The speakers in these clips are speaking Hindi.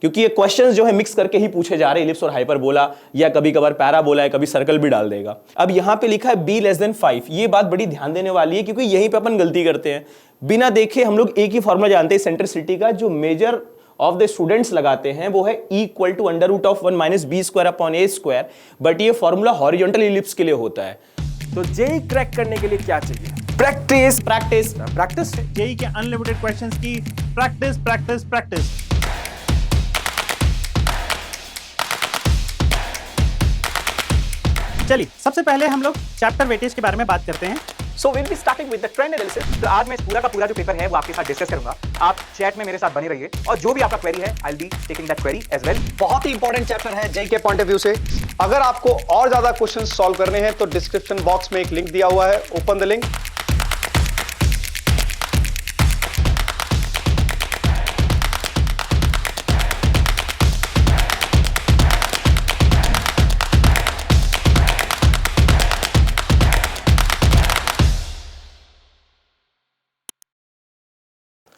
क्योंकि ये क्वेश्चंस जो है मिक्स करके ही पूछे जा रहे हैं, इलिप्स और हाइपरबोला या कभी कभार पैराबोला है, कभी सर्कल भी डाल देगा। अब यहां पे लिखा है b लेस देन 5, ये बात बड़ी ध्यान देने वाली है क्योंकि यहीं पे अपन गलती करते हैं। बिना देखे हम लोग एक ही फॉर्मूला जानते हैं सेंट्रिसिटी का, जो मेजर ऑफ द स्टूडेंट्स लगाते हैं वो है E equal to under root of 1 minus B square upon A square, but ये फॉर्मूला हॉरिजॉन्टल इलिप्स के लिए होता है। तो जेई क्रैक करने के लिए क्या चाहिए? Practice practice practice. जेई के अनलिमिटेड क्वेश्चंस की प्रैक्टिस प्रैक्टिस प्रैक्टिस। चलिए सबसे पहले हम लोग चैप्टर वेटेज के बारे में बात करते हैं। So will be starting with the trend analysis. तो आज मैं पूरा का पूरा जो पेपर है वो आपके साथ डिस्कस करूंगा। आप चैट में मेरे साथ बने रहिए और जो भी आपका क्वेरी है I will be taking that query as well. बहुत ही इंपॉर्टेंट चैप्टर है जेई के पॉइंट ऑफ व्यू से। अगर आपको और ज्यादा क्वेश्चंस सॉल्व करने हैं तो डिस्क्रिप्शन बॉक्स में एक लिंक दिया हुआ है, ओपन द लिंक।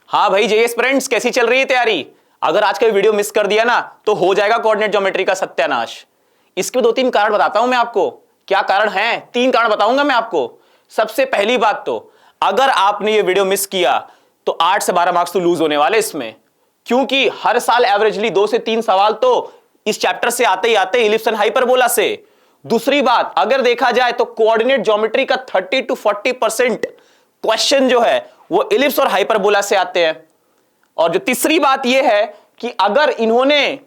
हाँ भाई जेएस फ्रेंड्स, कैसी चल रही है तैयारी? अगर आज का वीडियो मिस कर दिया ना तो हो जाएगा कोऑर्डिनेट ज्योमेट्री का सत्यानाश। इसके दो तीन कारण बताता हूं मैं आपको। क्या कारण हैं? 3 कारण बताऊंगा मैं आपको। सबसे पहली बात तो अगर आपने ये वीडियो मिस किया तो 8 से 12 मार्क्स तो लूज होने वाले इसमें, क्योंकि हर साल एवरेजली 2 से 3 सवाल तो इस चैप्टर से आते ही आते इलिप्स एंड हाइपरबोला से। दूसरी बात, अगर देखा जाए तो कोऑर्डिनेट ज्योमेट्री का 30 to 40% क्वेश्चन जो है वो इलिप्स और हाइपरबोला से आते हैं। और जो तीसरी बात यह है कि अगर इन्होंने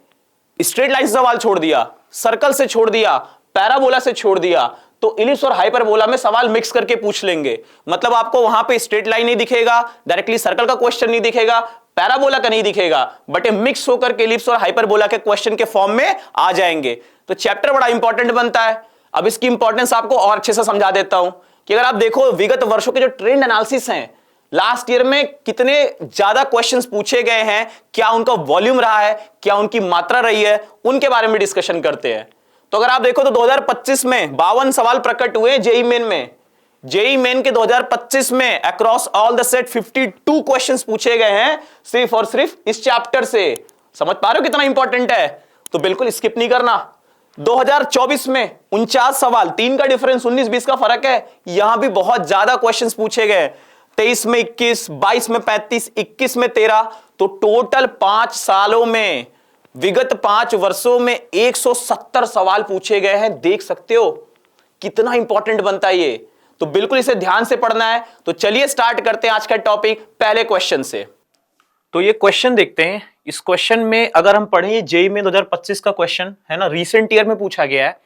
स्ट्रेट लाइन से सवाल छोड़ दिया, सर्कल से छोड़ दिया, पैराबोला से छोड़ दिया, तो इलिप्स और हाइपरबोला में सवाल मिक्स करके पूछ लेंगे। मतलब आपको वहां पे स्ट्रेट लाइन नहीं दिखेगा, डायरेक्टली सर्कल का क्वेश्चन नहीं दिखेगा, पैराबोला का नहीं दिखेगा, बट ये मिक्स होकर के इलिप्स और हाइपरबोला के क्वेश्चन के फॉर्म में आ जाएंगे। तो चैप्टर बड़ा इंपॉर्टेंट बनता है। अब इसकी इंपॉर्टेंस आपको और अच्छे से समझा देता हूं कि अगर आप देखो विगत वर्षों के जो ट्रेंड एनालिसिस हैं, लास्ट ईयर में कितने ज्यादा क्वेश्चंस पूछे गए हैं, क्या उनका वॉल्यूम रहा है, क्या उनकी मात्रा रही है, उनके बारे में डिस्कशन करते हैं। तो अगर आप देखो तो 2025 में 52 सवाल प्रकट हुए जेई मेन में। जेई मेन के 2025 में across all the set 52 questions पूछे गए हैं सिर्फ और सिर्फ इस चैप्टर से। समझ पा रहे हो कितना इंपॉर्टेंट है? तो बिल्कुल स्किप नहीं करना। 2024 में 49 सवाल, 3 का डिफरेंस, 19-20 का फर्क है। यहां भी बहुत ज्यादा क्वेश्चंस पूछे गए। 23 में 21, 22 में 35, 21 में 13, तो टोटल 5 सालों में, विगत 5 वर्षों में 170 सवाल पूछे गए हैं। देख सकते हो कितना इंपॉर्टेंट बनता है ये। तो बिल्कुल इसे ध्यान से पढ़ना है। तो चलिए स्टार्ट करते हैं आज का टॉपिक पहले क्वेश्चन से। तो ये क्वेश्चन देखते हैं। इस क्वेश्चन में अगर हम पढ़ें, जेई में 2025 का क्वेश्चन है ना, रिसेंट ईयर में पूछा गया है।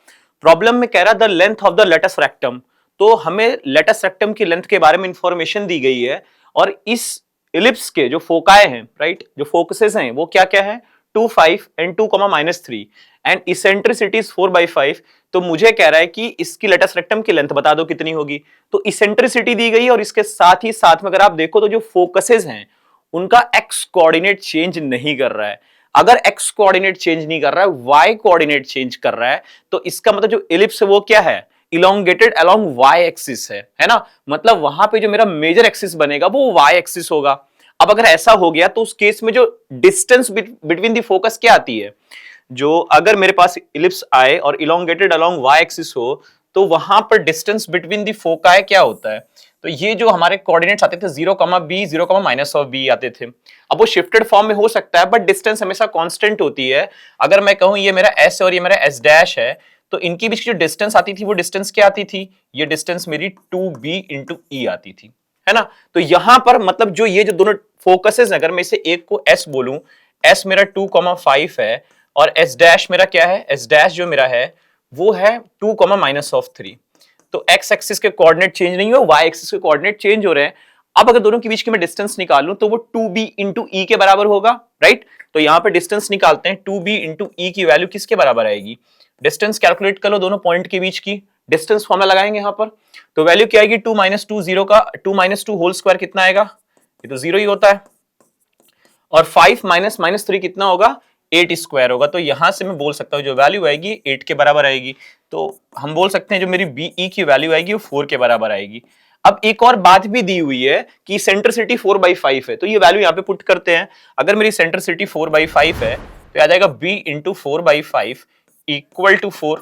प्रॉब्लम में कह रहा है the length of the latus rectum. तो हमें लेटस रेक्टम की लेंथ के बारे में इंफॉर्मेशन दी गई है और इस इलिप्स के जो फोकाई हैं, राइट, जो फोकसेस हैं वो क्या क्या है, 2, 5 एंड 2, -3 एंड इसेंट्रिसिटी इज 4/5। तो मुझे कह रहा है कि इसकी लेटस रेक्टम की लेंथ बता दो कितनी होगी। तो इसेंट्रिसिटी दी गई है और इसके साथ में अगर आप देखो तो जो फोकसेस हैं उनका एक्स कोऑर्डिनेट चेंज नहीं कर रहा है। अगर एक्स कोऑर्डिनेट चेंज नहीं कर रहा है, वाई कोऑर्डिनेट चेंज कर रहा है, तो इसका मतलब जो इलिप्स है वो क्या है, इलोंगेटेड अलोंग वाई एक्सिस है ना। मतलब वहां पे जो मेरा मेजर एक्सिस बनेगा वो वाई एक्सिस होगा। अब अगर ऐसा हो गया तो उस केस में जो डिस्टेंस बिटवीन द फोकस क्या आती है, जो अगर मेरे पास इलिप्स आए और इलोंगेटेड अलोंग वाई एक्सिस हो तो वहां पर डिस्टेंस बिटवीन द फोकाई क्या होता है। तो ये जो हमारे कोऑर्डिनेट्स आते थे 0,b, 0,-b आते थे। अब वो शिफ्टेड फॉर्म में हो सकता है बट डिस्टेंस हमेशा कांस्टेंट होती है। अगर मैं कहूं ये मेरा s और ये मेरा s डैश है तो इनके बीच की जो डिस्टेंस आती थी वो डिस्टेंस क्या आती थी, ये डिस्टेंस मेरी 2b × e आती थी, है ना। तो यहां पर मतलब जो ये जो दोनों फोकसेस, अगर मैं इसे एक को s बोलूं, s मेरा 2,5 है और s डैश मेरा क्या है, s डैश जो मेरा है वो है 2,-3। तो x एक्सिस के कोऑर्डिनेट चेंज नहीं हुए, y एक्सिस के कोऑर्डिनेट चेंज हो रहे हैं। अब अगर दोनों के बीच की मैं डिस्टेंस निकालूं तो वो 2b × e के बराबर होगा, राइट। तो यहां पे डिस्टेंस निकालते हैं, 2b × e की वैल्यू किसके बराबर आएगी, डिस्टेंस कैलकुलेट कर लो दोनों पॉइंट के बीच की, डिस्टेंस फॉर्मूला लगाएंगे यहां पर। तो वैल्यू क्या आएगी, 2 - 2 0 का 2 - 2 होल स्क्वायर कितना आएगा, ये तो 0 ही होता है। और 5 - -3 कितना होगा, 8 स्क्वायर होगा। तो यहां से मैं बोल सकता हूं जो वैल्यू आएगी 8 के बराबर आएगी। तो हम बोल सकते हैं जो मेरी BE की वैल्यू आएगी वो 4 के बराबर आएगी। अब एक और बात भी दी हुई है कि सेंट्रिसिटी 4/5 है, तो ये वैल्यू यहाँ पे पुट करते हैं। अगर मेरी सेंट्रिसिटी 4/5 है तो आ जाएगा b इंटू 4/5 इक्वल टू 4।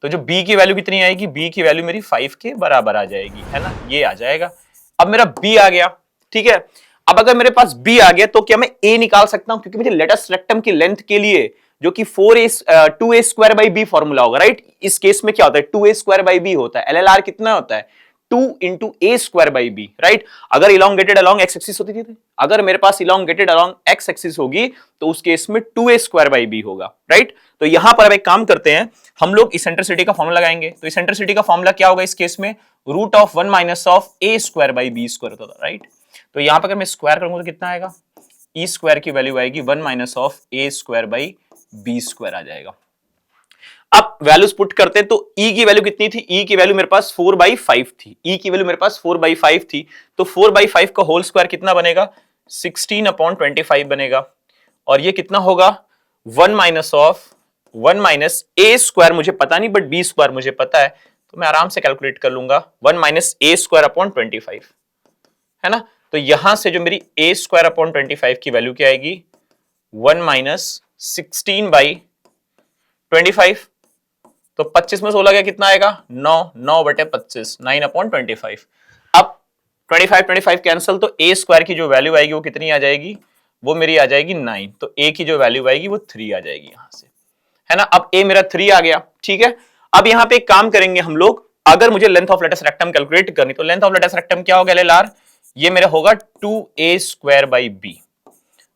तो जो b की वैल्यू कितनी आएगी, b की वैल्यू मेरी 5 के बराबर आ जाएगी, है ना, ये आ जाएगा। अब मेरा b आ गया, ठीक है। अब अगर मेरे पास b आ गया तो क्या मैं a निकाल सकता हूं, क्योंकि मुझे लेटस रेक्टम की लेंथ के लिए जो कि 2a square by b formula होगा, राइट। इस केस में क्या होता है, 2a स्क्वायर बाई b होता है, LLR कितना होता है 2 into A square by B, right. अगर इलोंगेटेड अलॉन्ग एक्स एक्सिस होती थी, अगर मेरे पास इलोंगेटेड अलॉन्ग एक्स एक्सिस होगी तो उस केस में 2a स्क्वायर बाई बी होगा, राइट। तो यहां पर अब एक काम करते हैं, हम लोग इसेंट्रिसिटी का फॉर्मूला लगाएंगे। तो इसेंट्रिसिटी का फॉर्मूला क्या होगा इस केस में, root of 1 minus of A square by B square होता था, राइट। तो यहां पर अगर मैं स्क्वायर करूंगा तो कितना आएगा, ई स्क्वायर की वैल्यू आएगी 1 minus of A square by B square आ जाएगा। अब वैल्यूज पुट करते हैं तो e की वैल्यू कितनी थी, e की वैल्यू मेरे पास 4/5 थी, e की वैल्यू मेरे पास 4/5 थी। तो 4/5 का होल स्क्वायर कितना बनेगा, 16/25 बनेगा। और ये कितना होगा 1 माइनस ए स्क्वायर, मुझे पता नहीं बट बी स्क्वायर मुझे पता है, तो मैं आराम से कैलकुलेट कर लूंगा 1 माइनस ए स्क्वायर अपॉन 25, है ना। तो यहां से जो मेरी ए स्क्वायर अपॉन 25 की वैल्यू क्या आएगी, 1 माइनस 16/25। तो 25 में 16 गया कितना आएगा 9, 9/25, 9/25। अब 25 कैंसिल, तो ए स्क्वायर की जो वैल्यू आएगी वो कितनी आ जाएगी, वो मेरी आ जाएगी 9। तो ए की जो वैल्यू आएगी वो 3 आ जाएगी यहां से, है ना। अब ए मेरा 3 आ गया, ठीक है। अब यहां पे एक काम करेंगे हम लोग, अगर मुझे length of latus rectum calculate करनी, तो लेंथ ऑफ लेटस रेक्टम क्या होगा LLR, ये मेरा होगा 2a स्क्वायर बाई बी।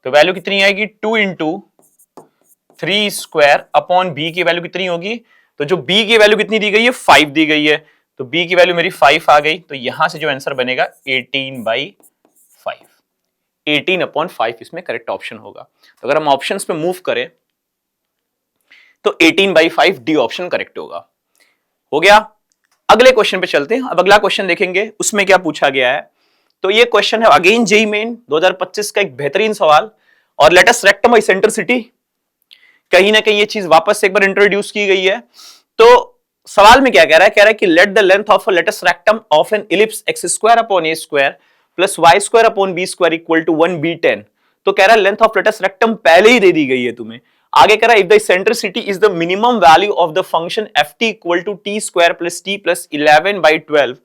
तो वैल्यू कितनी आएगी 2 इंटू 3 स्क्वायर अपॉन बी की वैल्यू कितनी होगी, तो जो b की वैल्यू कितनी दी गई है 5 दी गई है, तो b की वैल्यू मेरी 5 आ गई। तो यहां से जो आंसर बनेगा 18/5, 18/5 इसमें करेक्ट ऑप्शन होगा। तो अगर हम ऑप्शंस पे मूव करें तो 18/5 डी ऑप्शन करेक्ट होगा। हो गया। अगले क्वेश्चन पे चलते हैं। अब अगला क्वेश्चन देखेंगे उसमें क्या पूछा गया है। तो ये क्वेश्चन है अगेन जेईई मेन 2025 का एक बेहतरीन सवाल, और लेटस रेक्टम और इसेंट्रिसिटी, कहीं ना कहीं ये चीज वापस से एक बार इंट्रोड्यूस की गई है। तो सवाल में क्या कह रहा है कि let the length of a latus rectum of an ellipse X square upon A square plus Y square upon B square equal to 1b10। तो कह रहा है लेंथ ऑफ लेटस रेक्टम पहले ही दे दी गई है तुम्हें। आगे कह रहा है if the eccentricity is the minimum value of the function ft equal to T square plus T plus 11/12,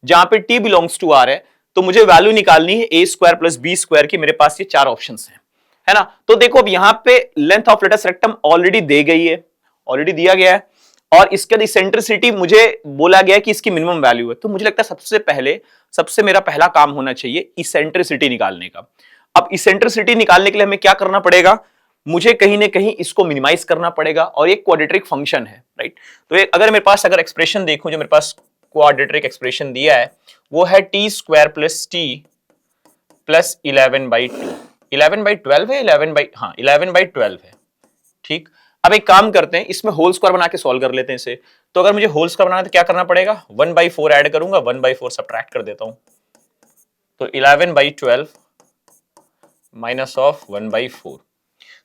जहां पे t बिलोंग्स टू r है, तो मुझे वैल्यू निकालनी है a square plus B square की। मेरे पास ये 4 ऑप्शंस हैं, है ना। तो देखो अब यहां पे length of latus rectum already दे गई है, ऑलरेडी दिया गया है, और इसके इसेंट्रिसिटी मुझे बोला गया है कि इसकी मिनिमम वैल्यू है। तो मुझे लगता है सबसे मेरा पहला काम होना चाहिए इसेंट्रिसिटी निकालने का। अब इसेंट्रिसिटी निकालने के लिए हमें क्या करना पड़ेगा, मुझे कहीं ना कहीं इसको मिनिमाइज करना पड़ेगा, और एक क्वाड्रेटिक फंक्शन है, राइट। तो अगर मेरे पास एक्सप्रेशन देखूं, जो मेरे पास क्वाड्रेटिक एक्सप्रेशन दिया है वो है T square plus T plus 11/2, 11/12 है, 11/12 है, ठीक। अब एक काम करते हैं, इसमें होल स्क्वायर बना के सॉल्व कर लेते हैं इसे। तो अगर मुझे होल स्क्वायर बनाना है तो क्या करना पड़ेगा, 1/4 ऐड करूंगा, 1/4 सब्ट्रैक्ट कर देता हूं, तो 11/12 माइनस ऑफ 1/4।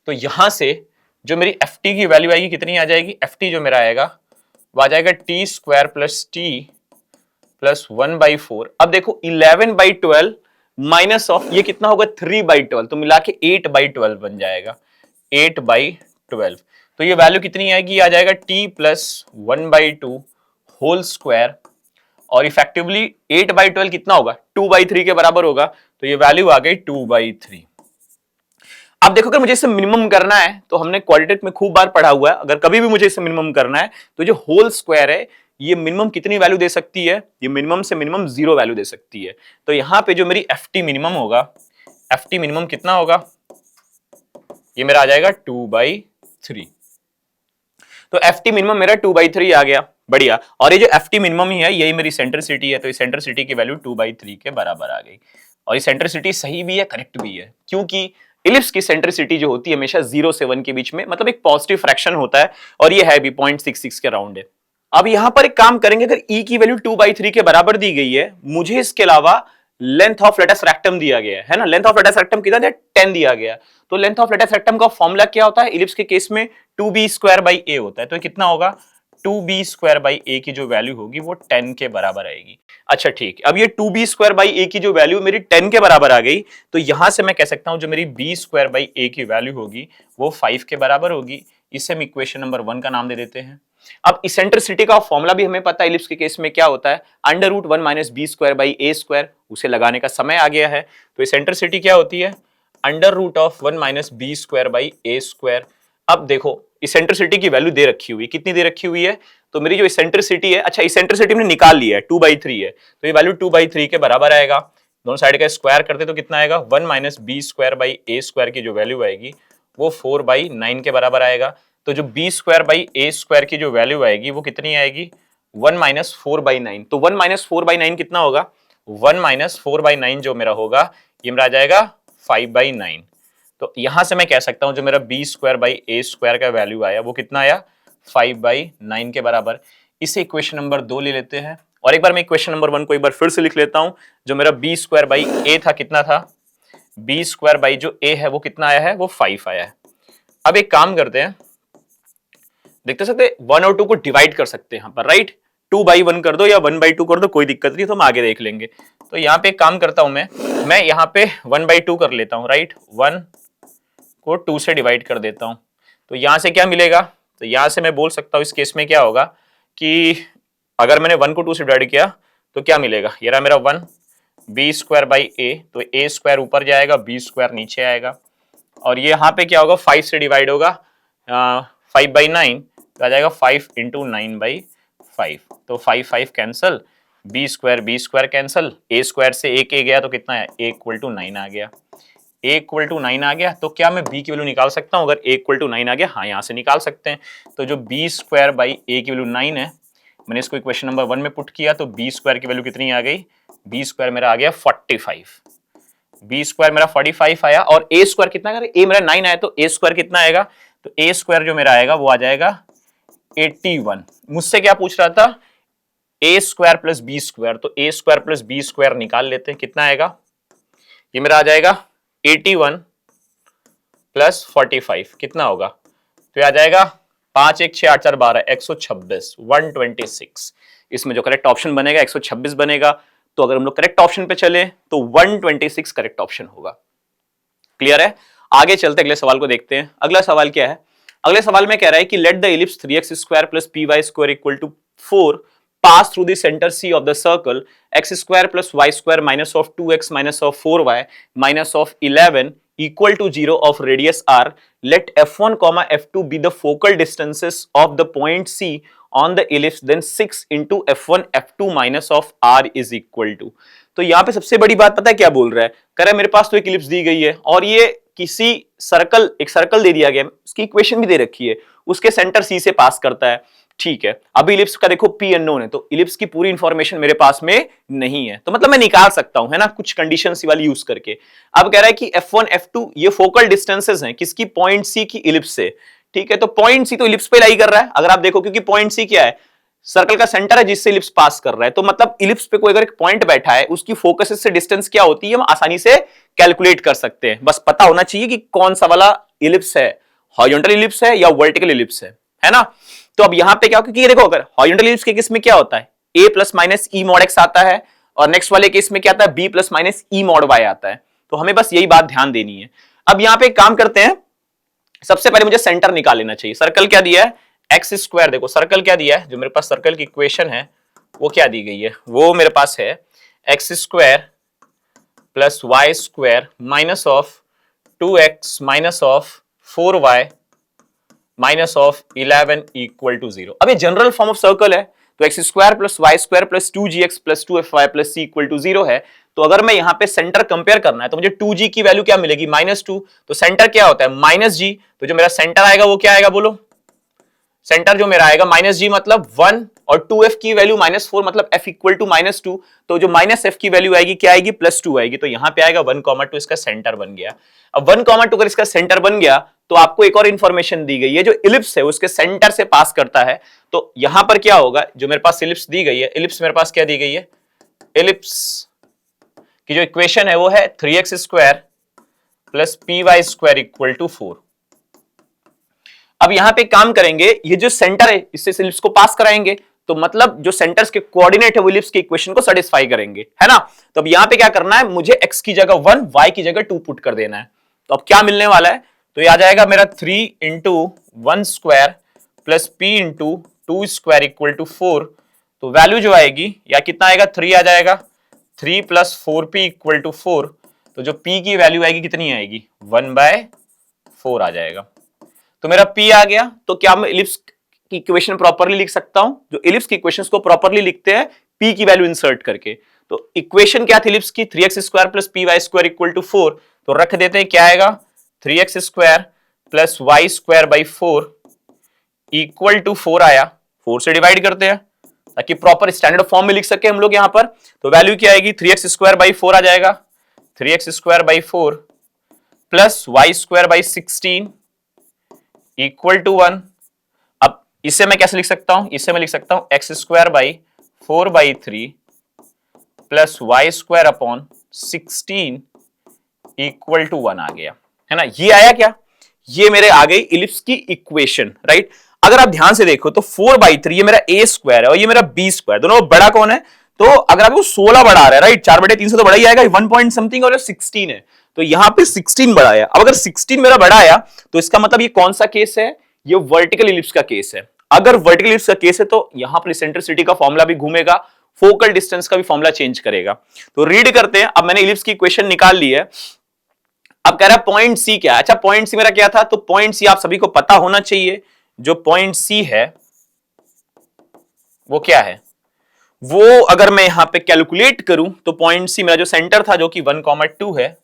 तो यहां से जो मेरी ft की वैल्यू आएगी कितनी आ जाएगी, ft जो मेरा आएगा वो आ जाएगा T square plus T plus 1/4। अब देखो 11/12 माइनस ऑफ ये कितना होगा 3/12, तो मिला के 8/12 बन जाएगा, 8/12। तो ये वैल्यू कितनी आएगी, आ जाएगा t प्लस 1/2 होल स्क्वायर, और इफेक्टिवली 8/12 कितना होगा 2/3 के बराबर होगा। तो ये वैल्यू आ गई 2/3। अब देखो अगर मुझे इसे मिनिमम करना है, तो हमने क्वाड्रेटिक में खूब बार पढ़ा हुआ है, अगर कभी भी मुझे इसे मिनिमम करना है तो जो होल स्क्वायर है ये मिनिमम कितनी वैल्यू दे सकती है, ये मिनिमम से मिनिमम 0 वैल्यू दे सकती है। तो यहां पे जो मेरी ft मिनिमम होगा, ft मिनिमम कितना होगा, ये मेरा आ जाएगा 2/3। तो ft मिनिमम मेरा 2/3 आ गया, बढ़िया। और ये जो ft मिनिमम ही है यही मेरी सेंट्रिसिटी है, तो सेंट्रिसिटी की वैल्यू 2/3 के बराबर आ गई। और ये सेंट्रिसिटी सही भी है, करेक्ट भी है, क्योंकि इलिप्स की सेंट्रिसिटी जो होती है हमेशा 0 से 1 के बीच में, मतलब एक पॉजिटिव फ्रैक्शन होता है, और ये है भी 0.66 के राउंड है। अब यहां पर एक काम करेंगे, अगर e की वैल्यू 2/3 के बराबर दी गई है, मुझे इसके अलावा लेंथ ऑफ लेटस रेक्टम दिया गया है ना, लेंथ ऑफ लेटस रेक्टम कितना दिया 10 दिया गया। तो लेंथ ऑफ लेटस रेक्टम का फॉर्मूला क्या होता है इलिप्स के केस में 2b² बाई a होता है। तो कितना होगा 2b² की जो वैल्यू होगी वो 10 के बराबर आएगी। अच्छा ठीक, अब ये 2b² की जो वैल्यू मेरी 10 के बराबर आ गई, तो यहां से मैं कह सकता हूं जो मेरी b² की वैल्यू होगी वो 5 के बराबर होगी। इसे हम इक्वेशन नंबर 1 का नाम दे देते हैं। अब इसेंट्रिसिटी का फॉर्मूला भी हमें पता है इलिप्स के केस में क्या होता है, √1 - b²/a²। उसे लगाने का समय आ गया है, तो इसेंट्रिसिटी क्या होती है, √1 - b²/a²। अब देखो इसेंट्रिसिटी की वैल्यू दे रखी हुई, कितनी दे रखी हुई है, तो मेरी जो इसेंट्रिसिटी है, अच्छा इसेंट्रिसिटी हमने निकाल लिया है 2/3 है, तो ये वैल्यू 2/3 के बराबर आएगा। दोनों साइड का स्क्वायर करते तो कितना आएगा, 1 - b²/a² की जो वैल्यू आएगी वो 4/9 के बराबर आएगा। तो जो b²/a² की जो वैल्यू आएगी वो कितनी आएगी, 1 - 4/9। तो 1 - 4/9 कितना होगा, 1 - 4/9 जो मेरा होगा ये मेरा आ जाएगा 5/9। तो यहां से मैं कह सकता हूं जो मेरा b²/a² का वैल्यू आया वो कितना आया, 5/9 के बराबर। इसे इक्वेशन नंबर 2 ले लेते हैं, और एक बार मैं इक्वेशन नंबर 1 को एक बार फिर से लिख लेता हूं। जो मेरा b²/a था कितना था, b² जो a है वो कितना आया है, वो 5 आया है। अब एक काम करते हैं, देखते सकते 1 और 2 को डिवाइड कर सकते हैं यहाँ पर, राइट। 2/1 कर दो या 1/2 कर दो, कोई दिक्कत नहीं, तो हम आगे देख लेंगे। तो यहाँ पे एक काम करता हूं मैं यहाँ पे 1/2 कर लेता हूं, राइट। 1 को 2 से डिवाइड कर देता हूं, तो यहां से क्या मिलेगा, तो यहां से मैं बोल सकता हूं इस केस में क्या होगा कि अगर मैंने 1 को 2 से डिवाइड किया तो क्या मिलेगा, ये रहा मेरा 1 b²/a, तो a² ऊपर जाएगा, b² नीचे आएगा, और ये यहाँ पे क्या होगा, 5 से डिवाइड होगा 5/9, तो आ जाएगा 5 × 9/5, तो 5 कैंसल, b² कैंसल, a² से एक a गया तो कितना है, a = 9 आ गया। a = 9 आ गया, तो क्या मैं b की वैल्यू निकाल सकता हूं, अगर a = 9 आ गया, हाँ यहां से निकाल सकते हैं। तो जो b²/a की वैल्यू 9 है, मैंने इसको इक्वेशन नंबर 1 में पुट किया, तो b² की वैल्यू कितनी आ गई, b² मेरा आ गया 45, b² मेरा 45 आया, और a² कितना, अगर a मेरा 9 आया तो a² कितना आएगा, तो a² जो मेरा आएगा वो आ जाएगा 81। मुझसे क्या पूछ रहा था, a² + b², तो a² + b² निकाल लेते हैं, कितना आएगा, ये मेरा आ जाएगा 81 + 45 कितना होगा, तो ये आ जाएगा 5 1 6 8 4 12 126 126। इसमें जो करेक्ट ऑप्शन बनेगा 126 बनेगा, तो अगर हम लोग करेक्ट ऑप्शन पे चले तो 126 करेक्ट ऑप्शन होगा। क्लियर है, आगे चलते अगले सवाल को देखते हैं। अगला सवाल क्या है, अगले सवाल में कह रहा है कि let the ellipse 3x² + py² = 4 pass through the center C of the circle x² + y² minus of 2x minus of 4y minus of 11 equal to 0 of radius r. Let f1 comma f2 be the focal distances of the point C on the ellipse, then 6 into f1 f2 minus of r is equal to। तो यहाँ पे सबसे बड़ी बात पता है क्या बोल रहा है, कह रहा है मेरे पास तो एक इलिप्स दी गई है और ये किसी सर्कल, एक सर्कल दे दिया गया है, उसकी इक्वेशन भी दे रखी है, उसके सेंटर सी से पास करता है, ठीक है। अभी इलिप्स का देखो पी अननोन है, तो इलिप्स की पूरी इंफॉर्मेशन मेरे पास में नहीं है, तो मतलब मैं निकाल सकता हूं, है ना, कुछ कंडीशंस वाली यूज करके। अब कह रहा है कि f1 f2 ये फोकल डिस्टेंसेस हैं किसकी, पॉइंट सी की इलिप्स से, ठीक है। तो पॉइंट सी तो इलिप्स पे लाई कर रहा है, अगर आप देखो, क्योंकि पॉइंट सी क्या है, सर्कल का सेंटर है जिससे इलिप्स पास कर रहा है, तो मतलब इलिप्स पे कोई अगर एक पॉइंट बैठा है उसकी फोकस से डिस्टेंस क्या होती है हम आसानी से कैलकुलेट कर सकते हैं। बस पता होना चाहिए कि कौन सा वाला इलिप्स है, हॉरिजॉन्टल इलिप्स है या वर्टिकल इलिप्स है ना। तो अब यहां पे क्या, क्योंकि ये देखो अगर हॉरिजॉन्टल इलिप्स के केस में क्या होता है, a ± e mod x आता है, और नेक्स्ट वाले केस में क्या आता है, b ± e mod y आता है। तो हमें बस यही बात ध्यान देनी है। अब यहां पे एक काम करते हैं, सबसे पहले मुझे सेंटर निकाल लेना चाहिए। सर्कल क्या दिया है, x², देखो सर्कल क्या दिया है, जो मेरे पास सर्कल की इक्वेशन है वो क्या दी गई है, वो मेरे पास है x² + y² minus of 2x minus of 4y minus of 11 equal to 0। अब ये जनरल फॉर्म ऑफ सर्कल है, तो x² + y² + 2gx + 2fy + c equal to 0 है। तो अगर मैं यहाँ पे सेंटर कंपेयर करना है तो मुझे 2g की वैल्यू क्या मिलेगी, -2, तो सेंटर क्या होता है -g, तो जो मेरा सेंटर आएगा वो क्या आएगा बोलो, सेंटर जो मेरा आएगा -g मतलब 1, और 2f की वैल्यू -4 मतलब f = -2, तो जो -f की वैल्यू आएगी क्या आएगी, +2 आएगी, तो यहां पे आएगा 1, 2 इसका सेंटर बन गया। अब 1, 2 अगर इसका सेंटर बन गया तो आपको एक और इंफॉर्मेशन दी गई है, जो इलिप्स है उसके सेंटर से पास करता है, तो यहां पर क्या होगा, जो मेरे पास इलिप्स दी गई है, इलिप्स मेरे पास क्या दी गई है, इलिप्स की जो इक्वेशन है वो है 3x² + py² = 4। अब यहां पे काम करेंगे, ये जो सेंटर है इससे इलिप्स को पास कराएंगे, तो मतलब जो सेंटर्स के कोऑर्डिनेट है वो इलिप्स की इक्वेशन को सेटिस्फाई करेंगे, है ना। तो अब यहां पे क्या करना है, मुझे x की जगह 1, y की जगह 2 पुट कर देना है। तो अब क्या मिलने वाला है, तो ये आ जाएगा मेरा 3 into 1 square plus p into 2 square equal to 4। तो वैल्यू जो आएगी या कितना आएगा, 3 आ जाएगा, 3 प्लस 4p इक्वल टू 4। तो जो p की वैल्यू आएगी कितनी आएगी, 1/4 आ जाएगा। तो मेरा p आ गया। तो क्या मैं इलिप्स की इक्वेशन प्रॉपर्ली लिख सकता हूं, जो इलिप्स की इक्वेशंस को प्रॉपर्ली लिखते हैं p की वैल्यू इंसर्ट करके। तो इक्वेशन क्या थी इलिप्स की, 3x square plus P Y square equal to 4। तो रख देते हैं, क्या आएगा, 3x square plus Y square by 4 equal to 4 आया। 4 से डिवाइड करते हैं ताकि प्रॉपर स्टैंडर्ड फॉर्म में लिख सके हम लोग यहां पर। तो वैल्यू क्या आएगी, 3x स्क्वायर बाई 4 आ जाएगा, 3x square by 4 plus Y square by 16 equal to 1। अब इसे मैं कैसे लिख सकता हूं, इसे मैं लिख सकता हूं X square by 4/3 plus Y square upon 16 equal to 1 आ गया, है ना। ये आया क्या, ये मेरे आ गई इलिप्स की इक्वेशन, राइट। अगर आप ध्यान से देखो तो 4/3 ये मेरा a स्क्वायर है और ये मेरा b स्क्वायर, दोनों बड़ा कौन है, तो अगर आपको 16 बड़ा आ रहा है, राइट, 4/3 से तो बड़ा ही आएगा, 1 पॉइंट समथिंग और 16 है, तो यहां पे 16 बड़ा आया। अब अगर 16 मेरा बड़ा आया तो इसका मतलब ये कौन सा केस है, ये वर्टिकल इलिप्स का केस है। अगर वर्टिकल इलिप्स का केस है तो यहां पर इसेंट्रिसिटी का फॉर्मूला भी घूमेगा, फोकल डिस्टेंस का भी फॉर्मूला चेंज करेगा। तो रीड करते हैं। अब मैंने इलिप्स की इक्वेशन निकाल ली है। अब कह रहा है पॉइंट सी क्या है। अच्छा, पॉइंट सी मेरा क्या था, तो पॉइंट सी आप सभी को पता होना चाहिए। जो पॉइंट सी है वो क्या है, वो अगर मैं यहां पे कैलकुलेट करूं तो पॉइंट सी मेरा जो सेंटर था जो कि 1,2 है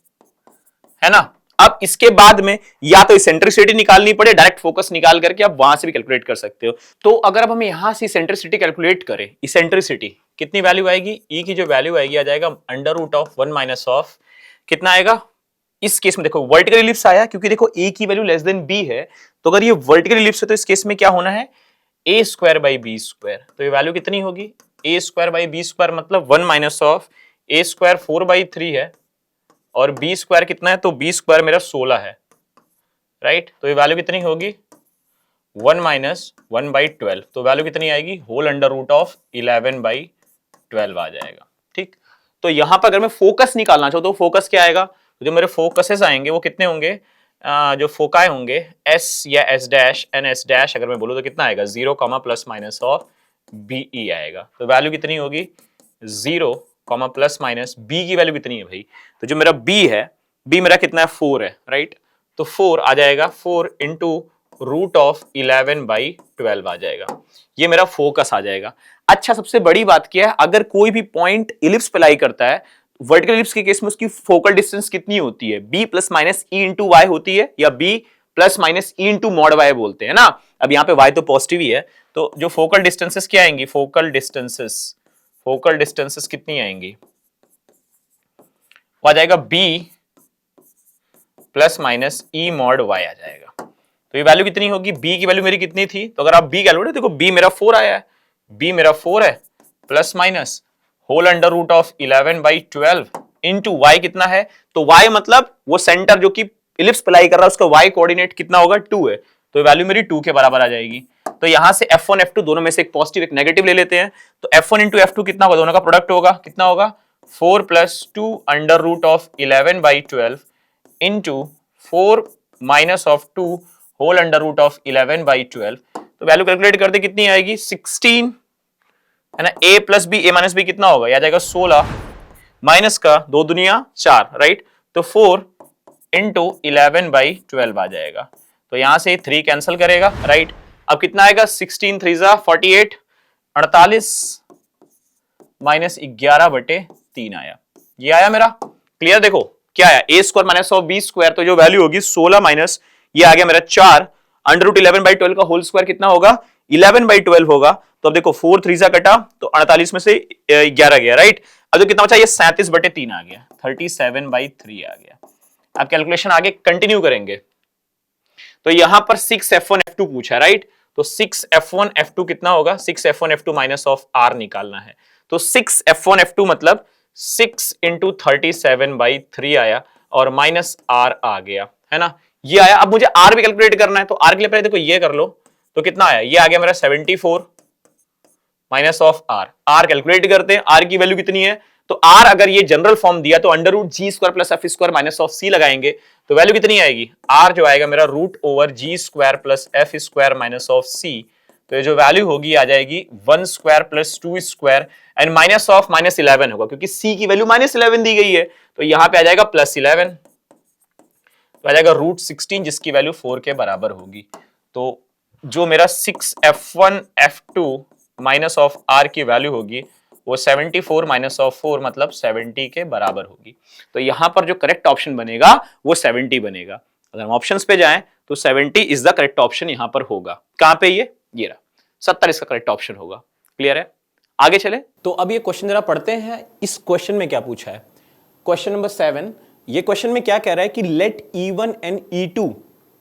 ना। अब इसके बाद में या तो इसेंट्रिसिटी निकालनी पड़े, डायरेक्ट फोकस निकाल करके आप वहां से भी कैलकुलेट कर सकते हो। तो अगर अब हम यहां से इसेंट्रिसिटी कैलकुलेट करें, इसेंट्रिसिटी कितनी वैल्यू आएगी, ई की जो वैल्यू आएगी आ जाएगा √1 माइनस ऑफ कितना आएगा। इस केस में देखो वर्टिकल इलिप्स आया क्योंकि देखो a की वैल्यू लेस देन b है, तो अगर ये वर्टिकल इलिप्स है तो इस केस में क्या होना है, a square by B square. तो ये वैल्यू कितनी होगी, a square by B square मतलब 1 माइनस ऑफ a स्क्वायर 4/3 है और b स्क्वायर कितना है, तो b स्क्वायर मेरा 16 है, राइट। तो ये वैल्यू कितनी होगी, 1 माइनस 1/12। तो वैल्यू कितनी आएगी, होल अंडर रूट ऑफ 11/12 आ जाएगा, ठीक। तो यहां पर अगर मैं फोकस निकालना चाहूँ तो फोकस क्या आएगा, तो जो मेरे फोकसेस आएंगे वो कितने होंगे, जो फोकाई होंगे s या s dash and s dash अगर मैं बोलूँ तो कितना आएगा, 0, प्लस माइनस ऑफ BE आएगा। तो वैल्यू कितनी होगी, 0, प्लस माइनस b की वैल्यू कितनी है भाई, तो जो मेरा b है, b मेरा कितना है, 4 है, राइट। तो 4 आ जाएगा, 4 इंटू √11/12 आ जाएगा। ये मेरा फोकस आ जाएगा। अच्छा, सबसे बड़ी बात क्या है, अगर कोई भी पॉइंट इलिप्स पे लाई करता है, वर्टिकल इलिप्स के केस में उसकी फोकल डिस्टेंस कितनी होती है, b plus minus E into Y होती है या b plus minus E into mod Y बोलते हैं ना। अब यहाँ पे y तो पॉजिटिव ही है, तो जो फोकल डिस्टेंसेस क्या आएंगी, फोकल डिस्टेंसेस कितनी आएंगी, वो आ जाएगा b प्लस माइनस ई मॉड y आ जाएगा। तो ये वैल्यू कितनी होगी, b की वैल्यू मेरी कितनी थी, तो अगर आप b कैलकुलेट, देखो b मेरा 4 आया है, b मेरा 4 है plus minus whole under root of 11/12 into y कितना है, तो y मतलब वो सेंटर जो कि इलिप्स पे लाई कर रहा है उसका y कोऑर्डिनेट कितना होगा, 2 है। तो वैल्यू मेरी 2 के बराबर आ जाएगी। तो यहां से f1 f2 दोनों में से एक पॉजिटिव एक नेगेटिव ले लेते हैं, तो f1 इंटू f2 कितना होगा, दोनों का प्रोडक्ट होगा, कितना होगा, 4 plus 2 under root of 11/12 into 4 minus of 2 whole under root of 11/12। तो वैल्यू कैलकुलेट करते कितनी आएगी, 16 है ना। a plus B, a minus B कितना होगा, आ जाएगा 16 माइनस का 2 दुनिया 4, राइट। तो 4 इंटू 11/12 आ जाएगा। तो यहां से 3 कैंसिल करेगा, राइट। अब कितना आएगा, 16 3 48, 48 माइनस 11/3 आया। ये आया मेरा, क्लियर। देखो क्या आया, a square minus of b square, तो जो वैल्यू होगी 16 माइनस ये आ गया मेरा 4 अंडर रूट 11/12 का होल स्क्वायर कितना होगा, 11/12 होगा। तो अब देखो 4 3 कटा तो 48 में से 11 गया, राइट। अब जो कितना बचा, ये 37/3 आ गया, 37/3 आ गया। अब कैलकुलेशन आगे कंटिन्यू करेंगे। तो यहां पर 6f1 f2 पूछा, राइट। तो 6f1 f2 कितना होगा, 6f1 f2 minus of r निकालना है। तो 6f1 f2 मतलब 6 इंटू 37/3 आया और माइनस r आ गया, है ना। ये आया। अब मुझे आर भी कैलकुलेट करना है, तो आर के लिए पहले देखो ये कर लो, तो कितना आया, ये आ गया मेरा 74 minus of R. R calculate करते हैं, आर की वैल्यू कितनी है, तो आर अगर ये जनरल फॉर्म दिया तो under root g square plus f square minus of c लगाएंगे, तो वैल्यू कितनी आएगी, आर जो आएगा मेरा root over g square plus f square minus of c. तो ये जो वैल्यू होगी आ जाएगी 1 square plus 2 square and minus of minus 11 होगा, क्योंकि सी की वैल्यू माइनस 11 दी गई है, तो यहां पे आ जाएगा प्लस 11, तो आ जाएगा रूट 16 जिसकी वैल्यू 4 के बराबर होगी। तो जो मेरा 6f1 f2 minus of R की वैल्यू होगी वो 74 माइनस ऑफ 4 मतलब 70 के बराबर होगी। तो यहां पर जो करेक्ट ऑप्शन बनेगा वो 70 बनेगा। अगर हम ऑप्शंस पे जाएं तो 70 इज द करेक्ट ऑप्शन यहां पर होगा। कहां पे ये रहा 70 इसका करेक्ट ऑप्शन होगा। क्लियर है, आगे चले। तो अब ये क्वेश्चन जरा पढ़ते हैं, इस क्वेश्चन में क्या पूछा है। क्वेश्चन नंबर 7, ये क्वेश्चन में क्या कह रहा है कि let E1 and E2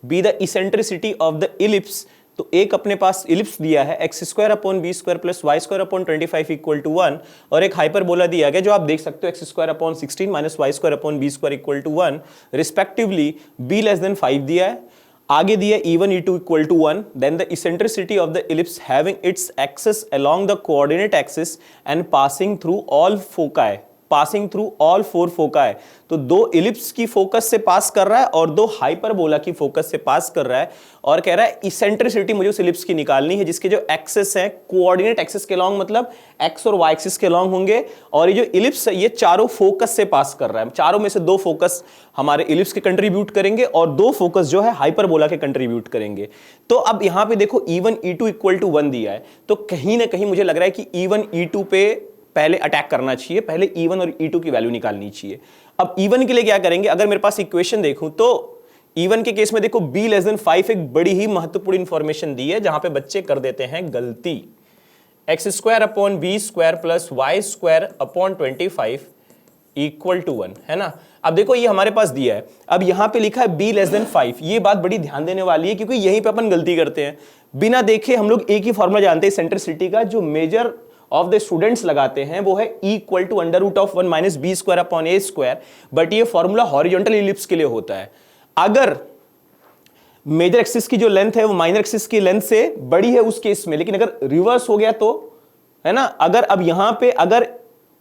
be the eccentricity of the ellipse. तो एक अपने पास इलिप्स दिया है X square upon B square plus Y square upon 25 equal to 1, और एक हाइपरबोला दिया गया जो आप देख सकते हो X square upon 16 minus Y square upon B square equal to 1 respectively. B less than 5 दिया है, आगे दिया E1 E2 equal to 1, then the eccentricity of the ellipse having its axis along the coordinate axis and passing through all foci, passing through all 4 foci. तो दो इलिप्स की फोकस से पास कर रहा है और दो हाइपरबोला की फोकस से पास कर रहा है, और कह रहा है इसेंट्रिसिटी मुझे उस इलिप्स की निकालनी है जिसके जो एक्सिस है कोऑर्डिनेट एक्सिस के लॉन्ग मतलब एक्स और वाई एक्सिस के लॉन्ग होंगे, और ये जो इलिप्स है ये चारों फोकस से पास कर रहा है। चारों में से दो फोकस हमारे इलिप्स के कंट्रीब्यूट करेंगे और दो फोकस जो है हाइपरबोला के कंट्रीब्यूट करेंगे। तो अब यहां पे देखो E1 E2 इक्वल टू 1 दिया है, तो कहीं ना कहीं मुझे लग रहा है कि E1 E2 पे पहले अटैक करना चाहिए, पहले E1 और E2 की वैल्यू निकालनी चाहिए। अब E1 के लिए क्या करेंगे, अगर मेरे पास इक्वेशन देखूं तो E1 के केस में देखो b लेस देन 5 एक बड़ी ही महत्वपूर्ण इंफॉर्मेशन दी है जहां पे बच्चे कर देते हैं गलती। X square upon B square plus Y square upon 25 equal to 1 है ना। अब देखो ये हमारे पास दिया है, अब यहां पे लिखा है b लेस देन 5। ये बात बड़ी ध्यान देने वाली है क्योंकि यहीं पे अपन गलती करते हैं। बिना देखे हम लोग एक ही फॉर्मूला जानते हैं सेंट्रिसिटी का, जो मेजर ऑफ द स्टूडेंट्स लगाते हैं वो है E equal to under root of 1 minus B square upon A square, but ये फॉर्मूला हॉरिजॉन्टल इलिप्स के लिए होता है। अगर मेजर एक्सिस की जो लेंथ है वो माइनर एक्सिस की लेंथ से बड़ी है उस केस में, लेकिन अगर रिवर्स हो गया तो है ना, अगर अब यहां पे अगर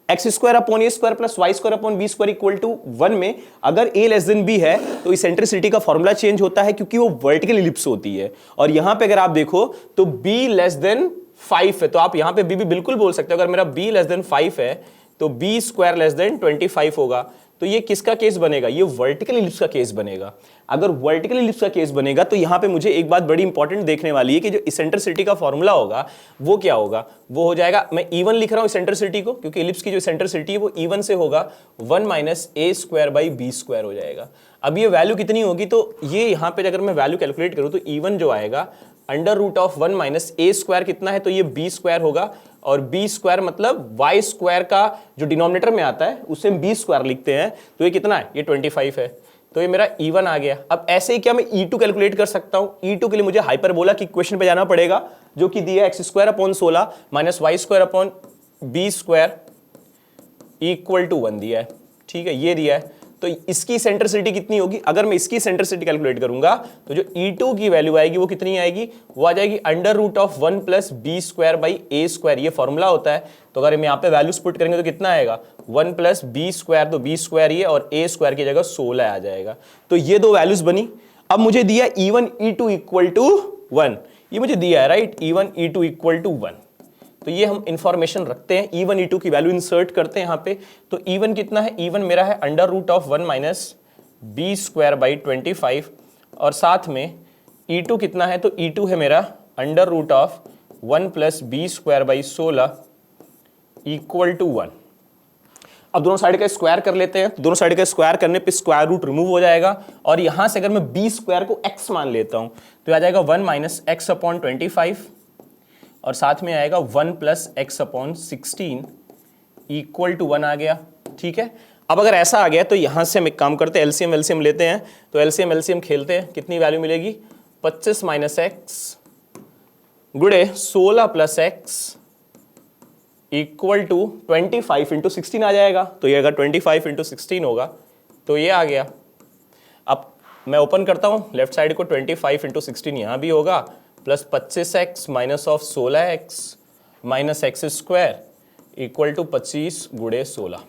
X square upon A square plus Y square upon B square equal to 1 में अगर a लेस देन b है तो इसेंट्रिसिटी का फॉर्मूला चेंज होता है क्योंकि वो वर्टिकल इलिप्स होती है। और यहां पे अगर आप देखो तो b लेस देन 5 है, तो आप यहां पे b भी बिल्कुल बोल सकते हो। अगर मेरा b लेस देन 5 है तो b स्क्वायर लेस देन 25 होगा। तो ये किसका केस बनेगा, ये वर्टिकल इलिप्स का केस बनेगा। अगर वर्टिकल इलिप्स का केस बनेगा तो यहां पे मुझे एक बात बड़ी इंपॉर्टेंट देखने वाली है कि जो इसेंट्रिसिटी का फॉर्मूला होगा वो क्या होगा, वो हो जाएगा, मैं E1 लिख रहा हूं इसेंट्रिसिटी को क्योंकि इलिप्स की जो इसेंट्रिसिटी है वो E1 से होगा 1 minus A square by B square हो जाएगा। अब ये वैल्यू कितनी होगी, तो ये यहां पे अगर मैं वैल्यू कैलकुलेट करूं तो E1 जो आएगा under root of 1 minus A square कितना है, तो ये बी स्क्वायर होगा, और बी स्क्वायर मतलब वाई स्क्वायर का जो डिनोमिनेटर में आता है उसे हम बी स्क्वायर लिखते हैं, तो ये कितना है, ये 25 है। तो ये मेरा E1 आ गया। अब ऐसे ही क्या मैं E2 कैलकुलेट कर सकता हूं। E2 के लिए मुझे हाइपरबोला की इक्वेशन पे जाना पड़ेगा जो कि दिया है X square upon 16 minus Y square upon B square equal to 1 दिया है। ठीक है, ये दिया है। तो इसकी सेंट्रिसिटी कितनी होगी, अगर मैं इसकी सेंट्रिसिटी कैलकुलेट करूंगा तो जो E2 की वैल्यू आएगी वो कितनी आएगी, वो आ जाएगी under root of 1 plus B square by A square. ये फॉर्मूला होता है। तो अगर हम यहाँ पे वैल्यूज पुट करेंगे तो कितना आएगा 1 प्लस बी स्क्वायर, तो बी स्क्वायर ये और ए स्क्वायर की जगह 16 आ जाएगा। तो ये दो वैल्यूज बनी। अब मुझे दिया E1 E2 इक्वल टू 1, ये मुझे दिया है right, E1 E2 equal to 1। तो ये हम इंफॉर्मेशन रखते हैं, E1 E2 की वैल्यू इंसर्ट करते हैं यहाँ पे। तो E1 कितना है, E1 मेरा है under root of 1 minus B square by 25, और साथ में E2 कितना है, तो E2 है मेरा under root of 1 plus B square by 16 equal to 1। अब दोनों साइड का स्क्वायर कर लेते हैं। तो दोनों साइड का स्क्वायर करने पे स्क्वायर रूट रिमूव हो जाएगा, और यहां से अगर मैं बी स्क्वायर को x मान लेता हूं तो आ जाएगा 1 माइनस एक्स अपॉन 25, और साथ में आएगा 1 plus X upon 16 equal to 1 आ गया। ठीक है, अब अगर ऐसा आ गया तो यहां से हम एक काम करते हैं, एलसीएम एलसीएम लेते हैं। तो एलसीएम खेलते हैं, कितनी वैल्यू मिलेगी, 25 माइनस एक्स गुड़े 16 plus X equal to 25 into 16 आ जाएगा। तो ये अगर 25 इंटू 16 होगा तो ये आ गया। अब मैं ओपन करता हूँ लेफ्ट साइड को, 25 इंटू 16 यहाँ भी होगा, plus 25x minus of 16x minus X square equal to 25 गुणे 16।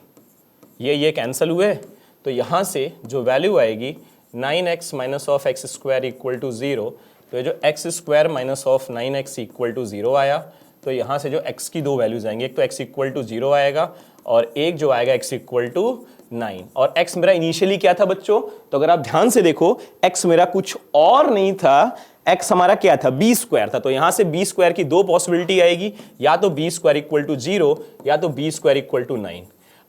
ये कैंसिल हुए, तो यहाँ से जो वैल्यू आएगी 9x minus of x square equal to 0, तो ये जो X square minus of 9x equal to 0 आया, तो यहाँ से जो x की दो वैल्यूज आएंगे, एक तो x इक्वल टू 0 आएगा और एक जो आएगा x इक्वल टू 9। और x मेरा इनिशियली क्या था बच्चों, तो अगर आप ध्यान से देखो x मेरा कुछ और नहीं था, x हमारा क्या था, b स्क्वायर था। तो यहां से b स्क्वायर की दो पॉसिबिलिटी आएगी, या तो b स्क्वायर इक्वल टू 0 या तो b स्क्वायर इक्वल टू 9।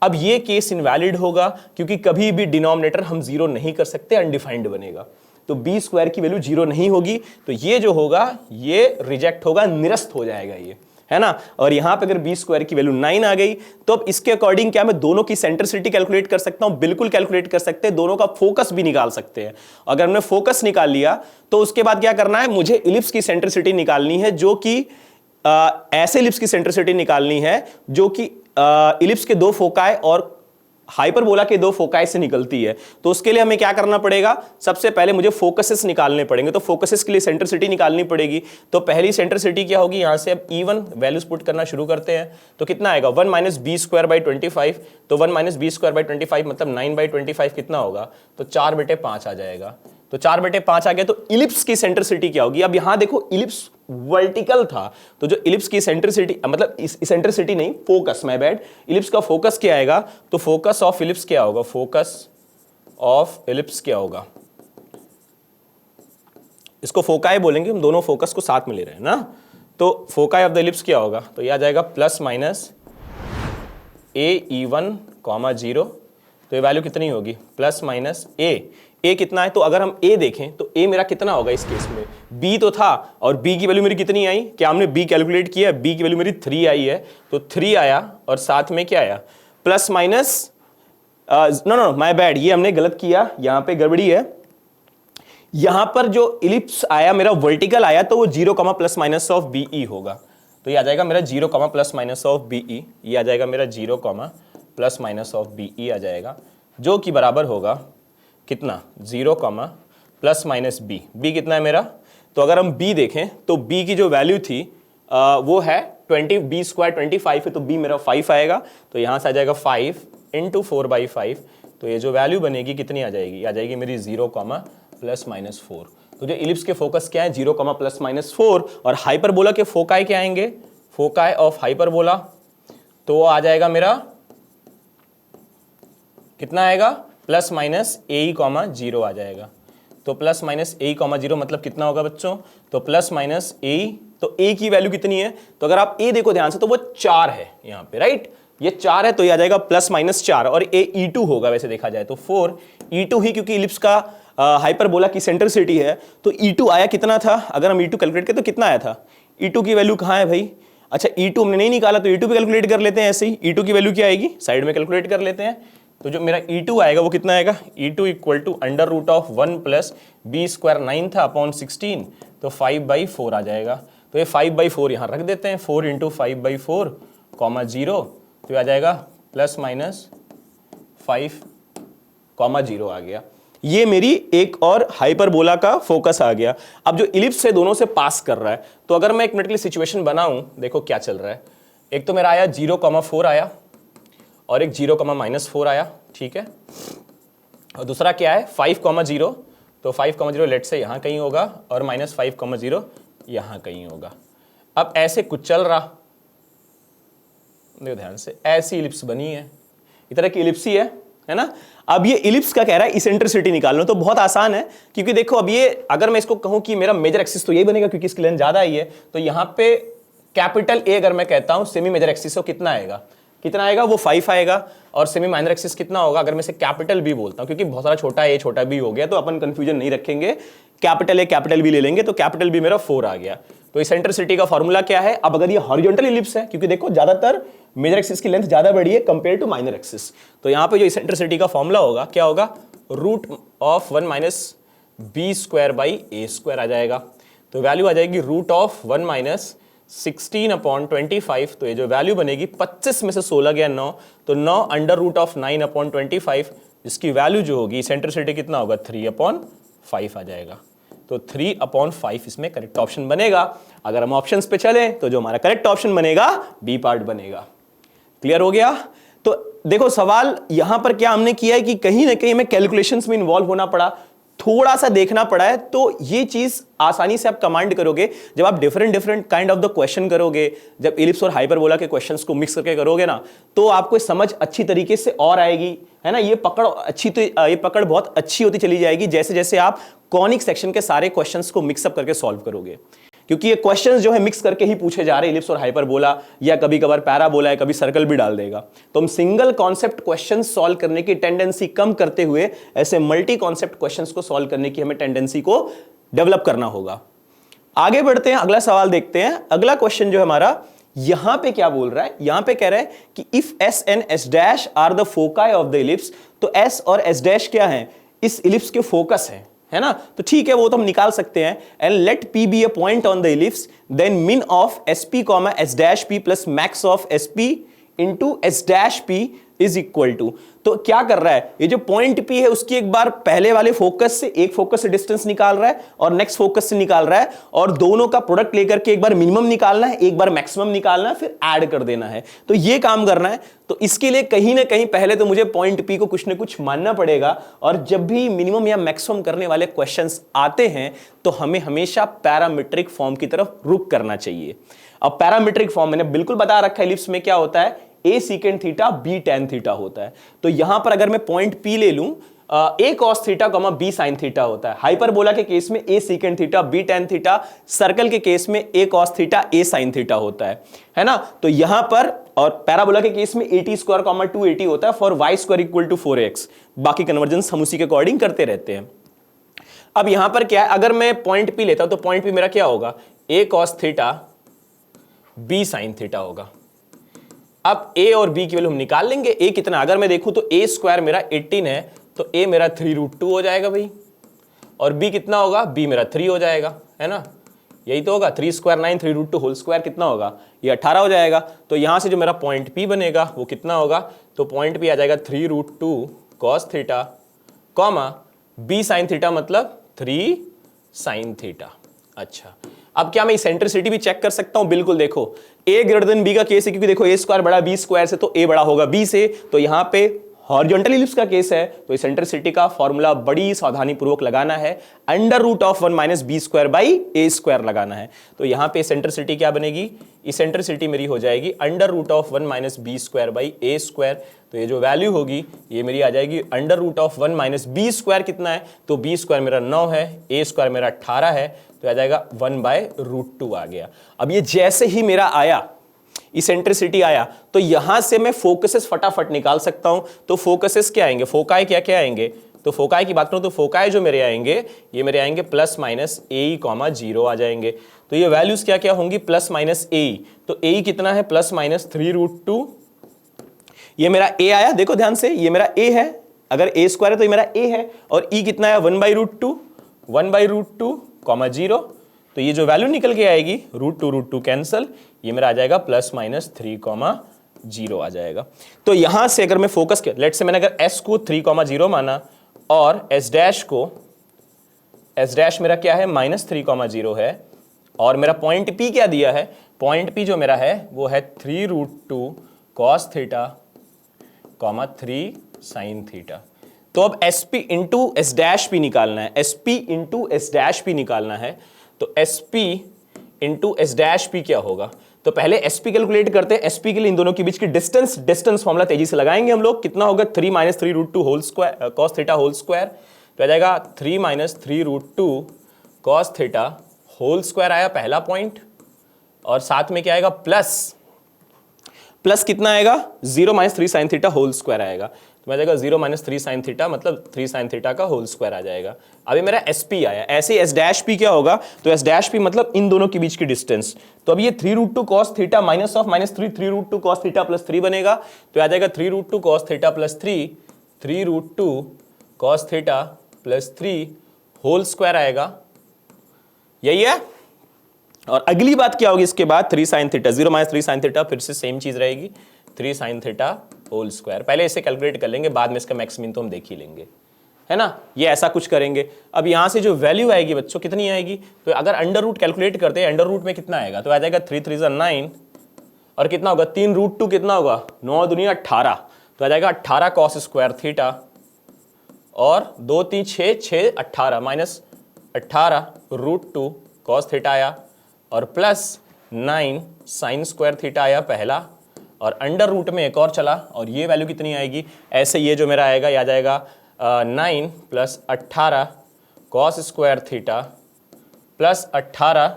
अब ये केस इनवैलिड होगा क्योंकि कभी भी डिनोमिनेटर हम 0 नहीं कर सकते, अनडिफाइंड बनेगा। तो b स्क्वायर की वैल्यू 0 नहीं होगी, तो ये जो होगा ये रिजेक्ट होगा, निरस्त हो जाएगा ये, है ना। और यहां पे अगर b स्क्वायर की वैल्यू 9 आ गई, तो अब इसके अकॉर्डिंग क्या मैं दोनों की सेंट्रिसिटी कैलकुलेट कर सकता हूं, बिल्कुल कैलकुलेट कर सकते हैं, दोनों का फोकस भी निकाल सकते हैं। अगर हमने फोकस निकाल लिया तो उसके बाद क्या करना है, मुझे इलिप्स की सेंट्रिसिटी निकालनी है, जो कि ऐसे इलिप्स की सेंट्रिसिटी निकालनी है जो कि इलिप्स के दो फोकाई और हाइपरबोला के दो फोकाई से निकलती है। तो उसके लिए हमें क्या करना पड़ेगा, सबसे पहले मुझे फोकसेस निकालने पड़ेंगे। तो फोकसेस के लिए सेंट्रिसिटी निकालनी पड़ेगी। तो पहली सेंट्रिसिटी क्या होगी, यहां से अब E1 वैल्यूज पुट करना शुरू करते हैं। तो कितना आएगा, 1 माइनस बी स्क्वायर बाई 25। तो 1 माइनस बी स्क्वायर बाई 25 मतलब 9 बाई 25 कितना होगा, तो 4/5 आ जाएगा। तो 4/5 आ गया। तो इलिप्स की सेंट्रिसिटी क्या होगी, अब यहां देखो इलिप्स वर्टिकल था, तो जो इलिप्स की सेंट्रिसिटी, मतलब सेंट्रिसिटी नहीं, फोकस, माय बैड, इलिप्स का फोकस क्या आएगा, तो फोकस ऑफ इलिप्स क्या होगा, फोकस ऑफ इलिप्स क्या होगा, इसको फोकाई बोलेंगे, हम दोनों फोकस को साथ में ले रहे हैं ना। तो फोकाई ऑफ द इलिप्स क्या होगा, तो यह आ जाएगा प्लस माइनस AE1, 0। तो ये वैल्यू कितनी होगी, प्लस माइनस ए कितना है, तो अगर हम ए देखें तो ए मेरा कितना होगा इस केस में, बी तो था और बी की वैल्यू मेरी कितनी आई, क्या हमने बी कैलकुलेट किया, बी की वैल्यू मेरी 3 आई है, तो 3 आया और साथ में क्या आया, plus minus, no my bad, ये हमने गलत किया, यहां पे गड़बड़ी है। यहां पर जो इलिप्स आया मेरा वर्टिकल आया, तो वो 0, प्लस माइनस ऑफ BE होगा। तो ये आ जाएगा मेरा 0, प्लस माइनस ऑफ BE, ये आ जाएगा मेरा 0, प्लस माइनस ऑफ BE आ जाएगा, जो कि बराबर होगा कितना, 0, प्लस माइनस बी कितना है मेरा। तो अगर हम बी देखें तो बी की जो वैल्यू थी वो है 20, बी स्क्वायर 25 है, तो बी मेरा 5 आएगा। तो यहां से आ जाएगा 5 इंटू 4/5। तो ये जो वैल्यू बनेगी कितनी आ जाएगी, आ जाएगी मेरी 0, प्लस माइनस 4। तो जो इलिप्स के फोकस क्या है, 0, प्लस माइनस 4, और हाइपरबोला के फोकाई क्या आएंगे, फोकाई ऑफ हाइपरबोला, तो वो आ जाएगा मेरा कितना आएगा, प्लस माइनस AE, 0 आ जाएगा। तो प्लस माइनस AE, 0 मतलब कितना होगा बच्चों, तो प्लस माइनस AE, तो A की वैल्यू कितनी है, तो अगर आप A देखो ध्यान से तो वो 4 है यहाँ पे, राइट, ये 4 है, तो ये आ जाएगा प्लस माइनस 4, और A E2 होगा वैसे देखा जाए तो 4 E2 ही, क्योंकि इलिप्स का हाइपरबोला की सेंट्रिसिटी है। तो E2 आया कितना था, अगर हम E2 कैलकुलेट करें तो कितना आया था, E2 की वैल्यू कहाँ है भाई, अच्छा E2 हमने नहीं निकाला, तो E2 भी कैलकुलेट कर लेते हैं ऐसे ही। E2 की वैल्यू क्या आएगी, साइड में कैलकुलेट कर लेते हैं। तो जो मेरा E2 आएगा वो कितना आएगा, E2 equal to under root of 1 plus B square 9 था अपॉन 16, तो 5/4 आ जाएगा। तो ये 5/4 यहाँ रख देते हैं, 4 इंटू 5/4, 0, तो ये आ जाएगा प्लस माइनस 5, 0 आ गया। ये मेरी एक और हाइपरबोला का फोकस आ गया। अब जो इलिप्स से दोनों से पास कर रहा है, तो अगर मैं एक मिनट के लिए सिचुएशन बनाऊं, देखो क्या चल रहा है। एक तो मेरा आया 0, 4 आया, और एक 0, -4 आया, ठीक है। और दूसरा क्या है 5, 0, तो 5, 0 लेट से यहाँ कहीं होगा, और -5, 0 यहाँ कहीं होगा। अब ऐसे कुछ चल रहा, देखो ध्यान से, ऐसी इलिप्स बनी है, इस तरह की इलिप्स ही है ना। अब ये इलिप्स का कह रहा है इसेंट्रिसिटी निकालना, तो बहुत आसान है, क्योंकि देखो अब ये अगर मैं इसको कहूं कि मेरा मेजर एक्सिस तो यही बनेगा क्योंकि इसकी लेंथ ज्यादा आई है, तो यहाँ पे कैपिटल A अगर मैं कहता हूं सेमी मेजर एक्सिस, तो कितना आएगा, वो 5 आएगा। और सेमी माइनर एक्सिस कितना होगा, अगर मैं इसे कैपिटल B बोलता हूं, क्योंकि बहुत सारा छोटा A छोटा B हो गया, तो अपन कंफ्यूजन नहीं रखेंगे, कैपिटल A कैपिटल B ले लेंगे, तो कैपिटल B मेरा 4 आ गया। तो इसेंट्रिसिटी का फॉर्मूला क्या है, अब अगर ये हॉरिजॉन्टल इलिप्स है, क्योंकि देखो ज्यादातर मेजर एक्सिस की लेंथ ज्यादा बड़ी है कंपेयर टू माइनर एक्सिस, तो यहां पे जो इसेंट्रिसिटी का फॉर्मूला होगा क्या होगा, root of 1 minus B square by A square आ जाएगा। तो वैल्यू आ जाएगी रूट ऑफ 1 माइनस 16/25। तो ये जो वैल्यू बनेगी 25 में से 16 गया 9, तो 9 अंडर रूट ऑफ 9/25, जिसकी वैल्यू जो होगी इसेंट्रिसिटी कितना होगा 3/4। 5 आ जाएगा। तो 3/5 इसमें करेक्ट ऑप्शन बनेगा। अगर हम ऑप्शंस पे चले तो जो हमारा करेक्ट ऑप्शन बनेगा बी पार्ट बनेगा। क्लियर हो गया? तो देखो सवाल यहां पर क्या हमने किया है कि कहीं ना कहीं हमें कैलकुलेशंस में इन्वॉल्व होना पड़ा, थोड़ा सा देखना पड़ा है। तो ये चीज आसानी से आप कमांड करोगे जब आप different kind of the question करोगे, जब इलिप्स और हाइपरबोला के क्वेश्चंस को मिक्स करके करोगे ना, तो आपको समझ अच्छी तरीके से और आएगी, है ना। ये पकड़ बहुत अच्छी होती चली जाएगी जैसे जैसे आप कॉनिक सेक्शन के सारे क्वेश्चंस को मिक्सअप करके सॉल्व करोगे, क्योंकि ये क्वेश्चंस जो है मिक्स करके ही पूछे जा रहे हैं, इलिप्स और हाइपरबोला, या कभी कभार पैराबोला है, कभी सर्कल भी डाल देगा। तो हम सिंगल कॉन्सेप्ट क्वेश्चन सॉल्व करने की टेंडेंसी कम करते हुए ऐसे मल्टी कॉन्सेप्ट क्वेश्चंस को सॉल्व करने की हमें टेंडेंसी को डेवलप करना होगा। आगे बढ़ते हैं, अगला सवाल देखते हैं। अगला क्वेश्चन जो है हमारा, यहां पे क्या बोल रहा है, यहां पे कह रहा है कि if S and S dash are the foci of the ellipse, तो एस और एस डैश क्या है, इस इलिप्स के फोकस है ना। तो ठीक है, वो तो हम निकाल सकते हैं। And let P be a point on the ellipse, then min of S P comma S dash P plus max of S P into S dash P is equal to. तो क्या कर रहा है, ये जो पॉइंट पी है उसकी एक बार पहले वाले फोकस से, एक फोकस से डिस्टेंस निकाल रहा है और नेक्स्ट फोकस से निकाल रहा है, और दोनों का प्रोडक्ट लेकर के एक बार मिनिमम निकालना है, एक बार मैक्सिमम निकालना है, फिर ऐड कर देना है। तो ये काम करना है। तो इसके लिए कहीं ना कहीं पहले तो मुझे पॉइंट पी को कुछ ना कुछ मानना पड़ेगा, और जब भी मिनिमम या मैक्सिमम करने वाले क्वेश्चंस आते हैं तो हमें हमेशा पैरामीट्रिक फॉर्म की तरफ रुख करना चाहिए। अब पैरामीट्रिक फॉर्म मैंने बिल्कुल बता रखा है, इलिप्स में क्या होता है, a secant theta b tan theta होता है। तो यहां पर अगर मैं पॉइंट p ले लूं, a cos theta comma b sin theta होता है। हाइपरबोला के केस में a secant theta b tan theta, circle के केस में a cos theta a sin theta होता है ना। तो यहां पर, और पैराबोला के केस में at स्क्वायर कॉमा 2at होता है for y square equal to 4x। बाकी कन्वर्जेंस हम उसी के अकॉर्डिंग करते रहते हैं। अब यहां पर क्या है, अगर मैं पॉइंट p लेता हूं तो पॉइंट p मेरा क्या होगा, a cos theta b sin theta होगा। अब a और b की वैल्यू हम निकाल लेंगे। a कितना, अगर मैं देखूं तो a स्क्वायर मेरा 18 है, तो a मेरा 3√2 हो जाएगा भाई, और b कितना होगा, b मेरा 3 हो जाएगा, है ना। यही तो होगा, 3 स्क्वायर 9, 3√2 होल स्क्वायर कितना होगा, ये 18 हो जाएगा। तो यहां से जो मेरा पॉइंट p बनेगा वो कितना होगा, तो पॉइंट p आ जाएगा 3√2 cos theta comma b sin theta, मतलब 3 sin थीटा। अच्छा, अब क्या मैं इसेंट्रिसिटी भी चेक कर सकता हूं? बिल्कुल। देखो a ग्रेटर देन b का केस है, क्योंकि देखो a स्क्वायर बड़ा b स्क्वायर से, तो a बड़ा होगा b से। तो यहां पे हॉरिजॉन्टल इलिप्स का केस है, तो इसेंट्रिसिटी का फॉर्मूला बड़ी सावधानी पूर्वक लगाना है, √1 minus B square by A square लगाना है। तो यहां पे इसेंट्रिसिटी क्या बनेगी, इसेंट्रिसिटी मेरी हो जाएगी √1 minus B square by A square. तो ये जो वैल्यू होगी ये मेरी आ जाएगी √1 माइनस बी स्क्वायर कितना है, तो बी स्क्वायर मेरा 9 है, ए स्क्वायर मेरा 18 है, तो आ जाएगा 1/√2 आ गया। अब ये जैसे ही मेरा आया, इसेंट्रिसिटी आया, तो यहां से मैं फोकसेस फटाफट निकाल सकता हूं। तो फोकसेस क्या आएंगे, फोकाई क्या क्या आएंगे, तो फोकाई की बात करूं तो फोकाई जो मेरे आएंगे, ये मेरे आएंगे प्लस माइनस ए कॉमा 0 आ जाएंगे। तो ये वैल्यूज क्या क्या होंगी, प्लस माइनस ए, तो ए कितना है, प्लस माइनस 3√2। ये मेरा ए आया, देखो ध्यान से, ये मेरा ए है, अगर ए स्क्वायर है तो ये मेरा ए है, और ई कितना है 1/√2 कॉमा 0। तो ये जो वैल्यू निकल के आएगी, √2 कैंसल, ये मेरा आ जाएगा प्लस माइनस 3,0 आ जाएगा। तो यहां से अगर मैं फोकस कर, लेट से मैंने अगर s को 3,0 माना और s डैश मेरा क्या है, -3,0 है, और मेरा पॉइंट p क्या दिया है, पॉइंट p जो मेरा है वो है 3√2 cos थीटा, 3 sin थीटा। तो अब sp into s dash p निकालना है, sp into s dash p निकालना है। तो sp into s dash p क्या होगा, तो पहले sp कैलकुलेट करते हैं। sp के लिए इन दोनों के बीच की डिस्टेंस फॉर्मूला तेजी से लगाएंगे हम लोग। कितना होगा, 3 - 3√2 whole square cos theta whole square, तो आ जाएगा 3 - 3√2 cos थीटा होल स्क्वायर आया पहला पॉइंट, और साथ में क्या आएगा, प्लस कितना आएगा, 0 - 3 sin थीटा होल स्क्वायर आएगा। तो आ जाएगा 0 - 3 sin थीटा, मतलब 3 sin थीटा का होल स्क्वायर आ जाएगा। अभी मेरा sp आया, ऐसे s डैश p क्या होगा, तो s डैश p मतलब इन दोनों के बीच की डिस्टेंस। तो अब ये 3√2 cos theta minus of -3 3√2 cos theta plus 3 बनेगा। तो आ जाएगा 3√2 cos theta plus 3, 3√2 cos theta plus 3 whole square आएगा, यही है। और अगली बात क्या होगी इसके बाद, 3 sin थीटा, 0 - 3 sin थीटा, फिर से सेम चीज रहेगी, 3 sin थीटा होल स्क्वायर। पहले इसे कैलकुलेट कर लेंगे, बाद में इसका मैक्सिमम तो हम देख ही लेंगे। है ना, ये ऐसा कुछ करेंगे। अब यहां से जो वैल्यू आएगी बच्चों कितनी आएगी, तो अगर अंडर रूट कैलकुलेट करते हैं अंडर रूट में कितना आएगा, तो आ जाएगा 3 3 9 और कितना होगा 3 रूट 2 कितना होगा 9 दूनी 18, तो आ जाएगा 18 कॉस स्क्वायर थीटा और 2 3 6 6 18 माइनस 18 रूट 2 कॉस थीटा आया और प्लस 9 साइन स्क्वायर थीटा आया पहला और अंडर रूट में एक और चला और ये वैल्यू कितनी आएगी, ऐसे ये जो मेरा आएगा ये आ जाएगा 9 plus 18 cos square theta plus 18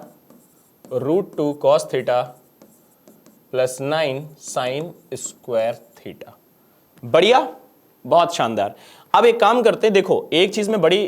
root 2 cos theta plus 9 sine square theta. बढ़िया, बहुत शानदार। अब एक काम करते हैं, देखो एक चीज में बड़ी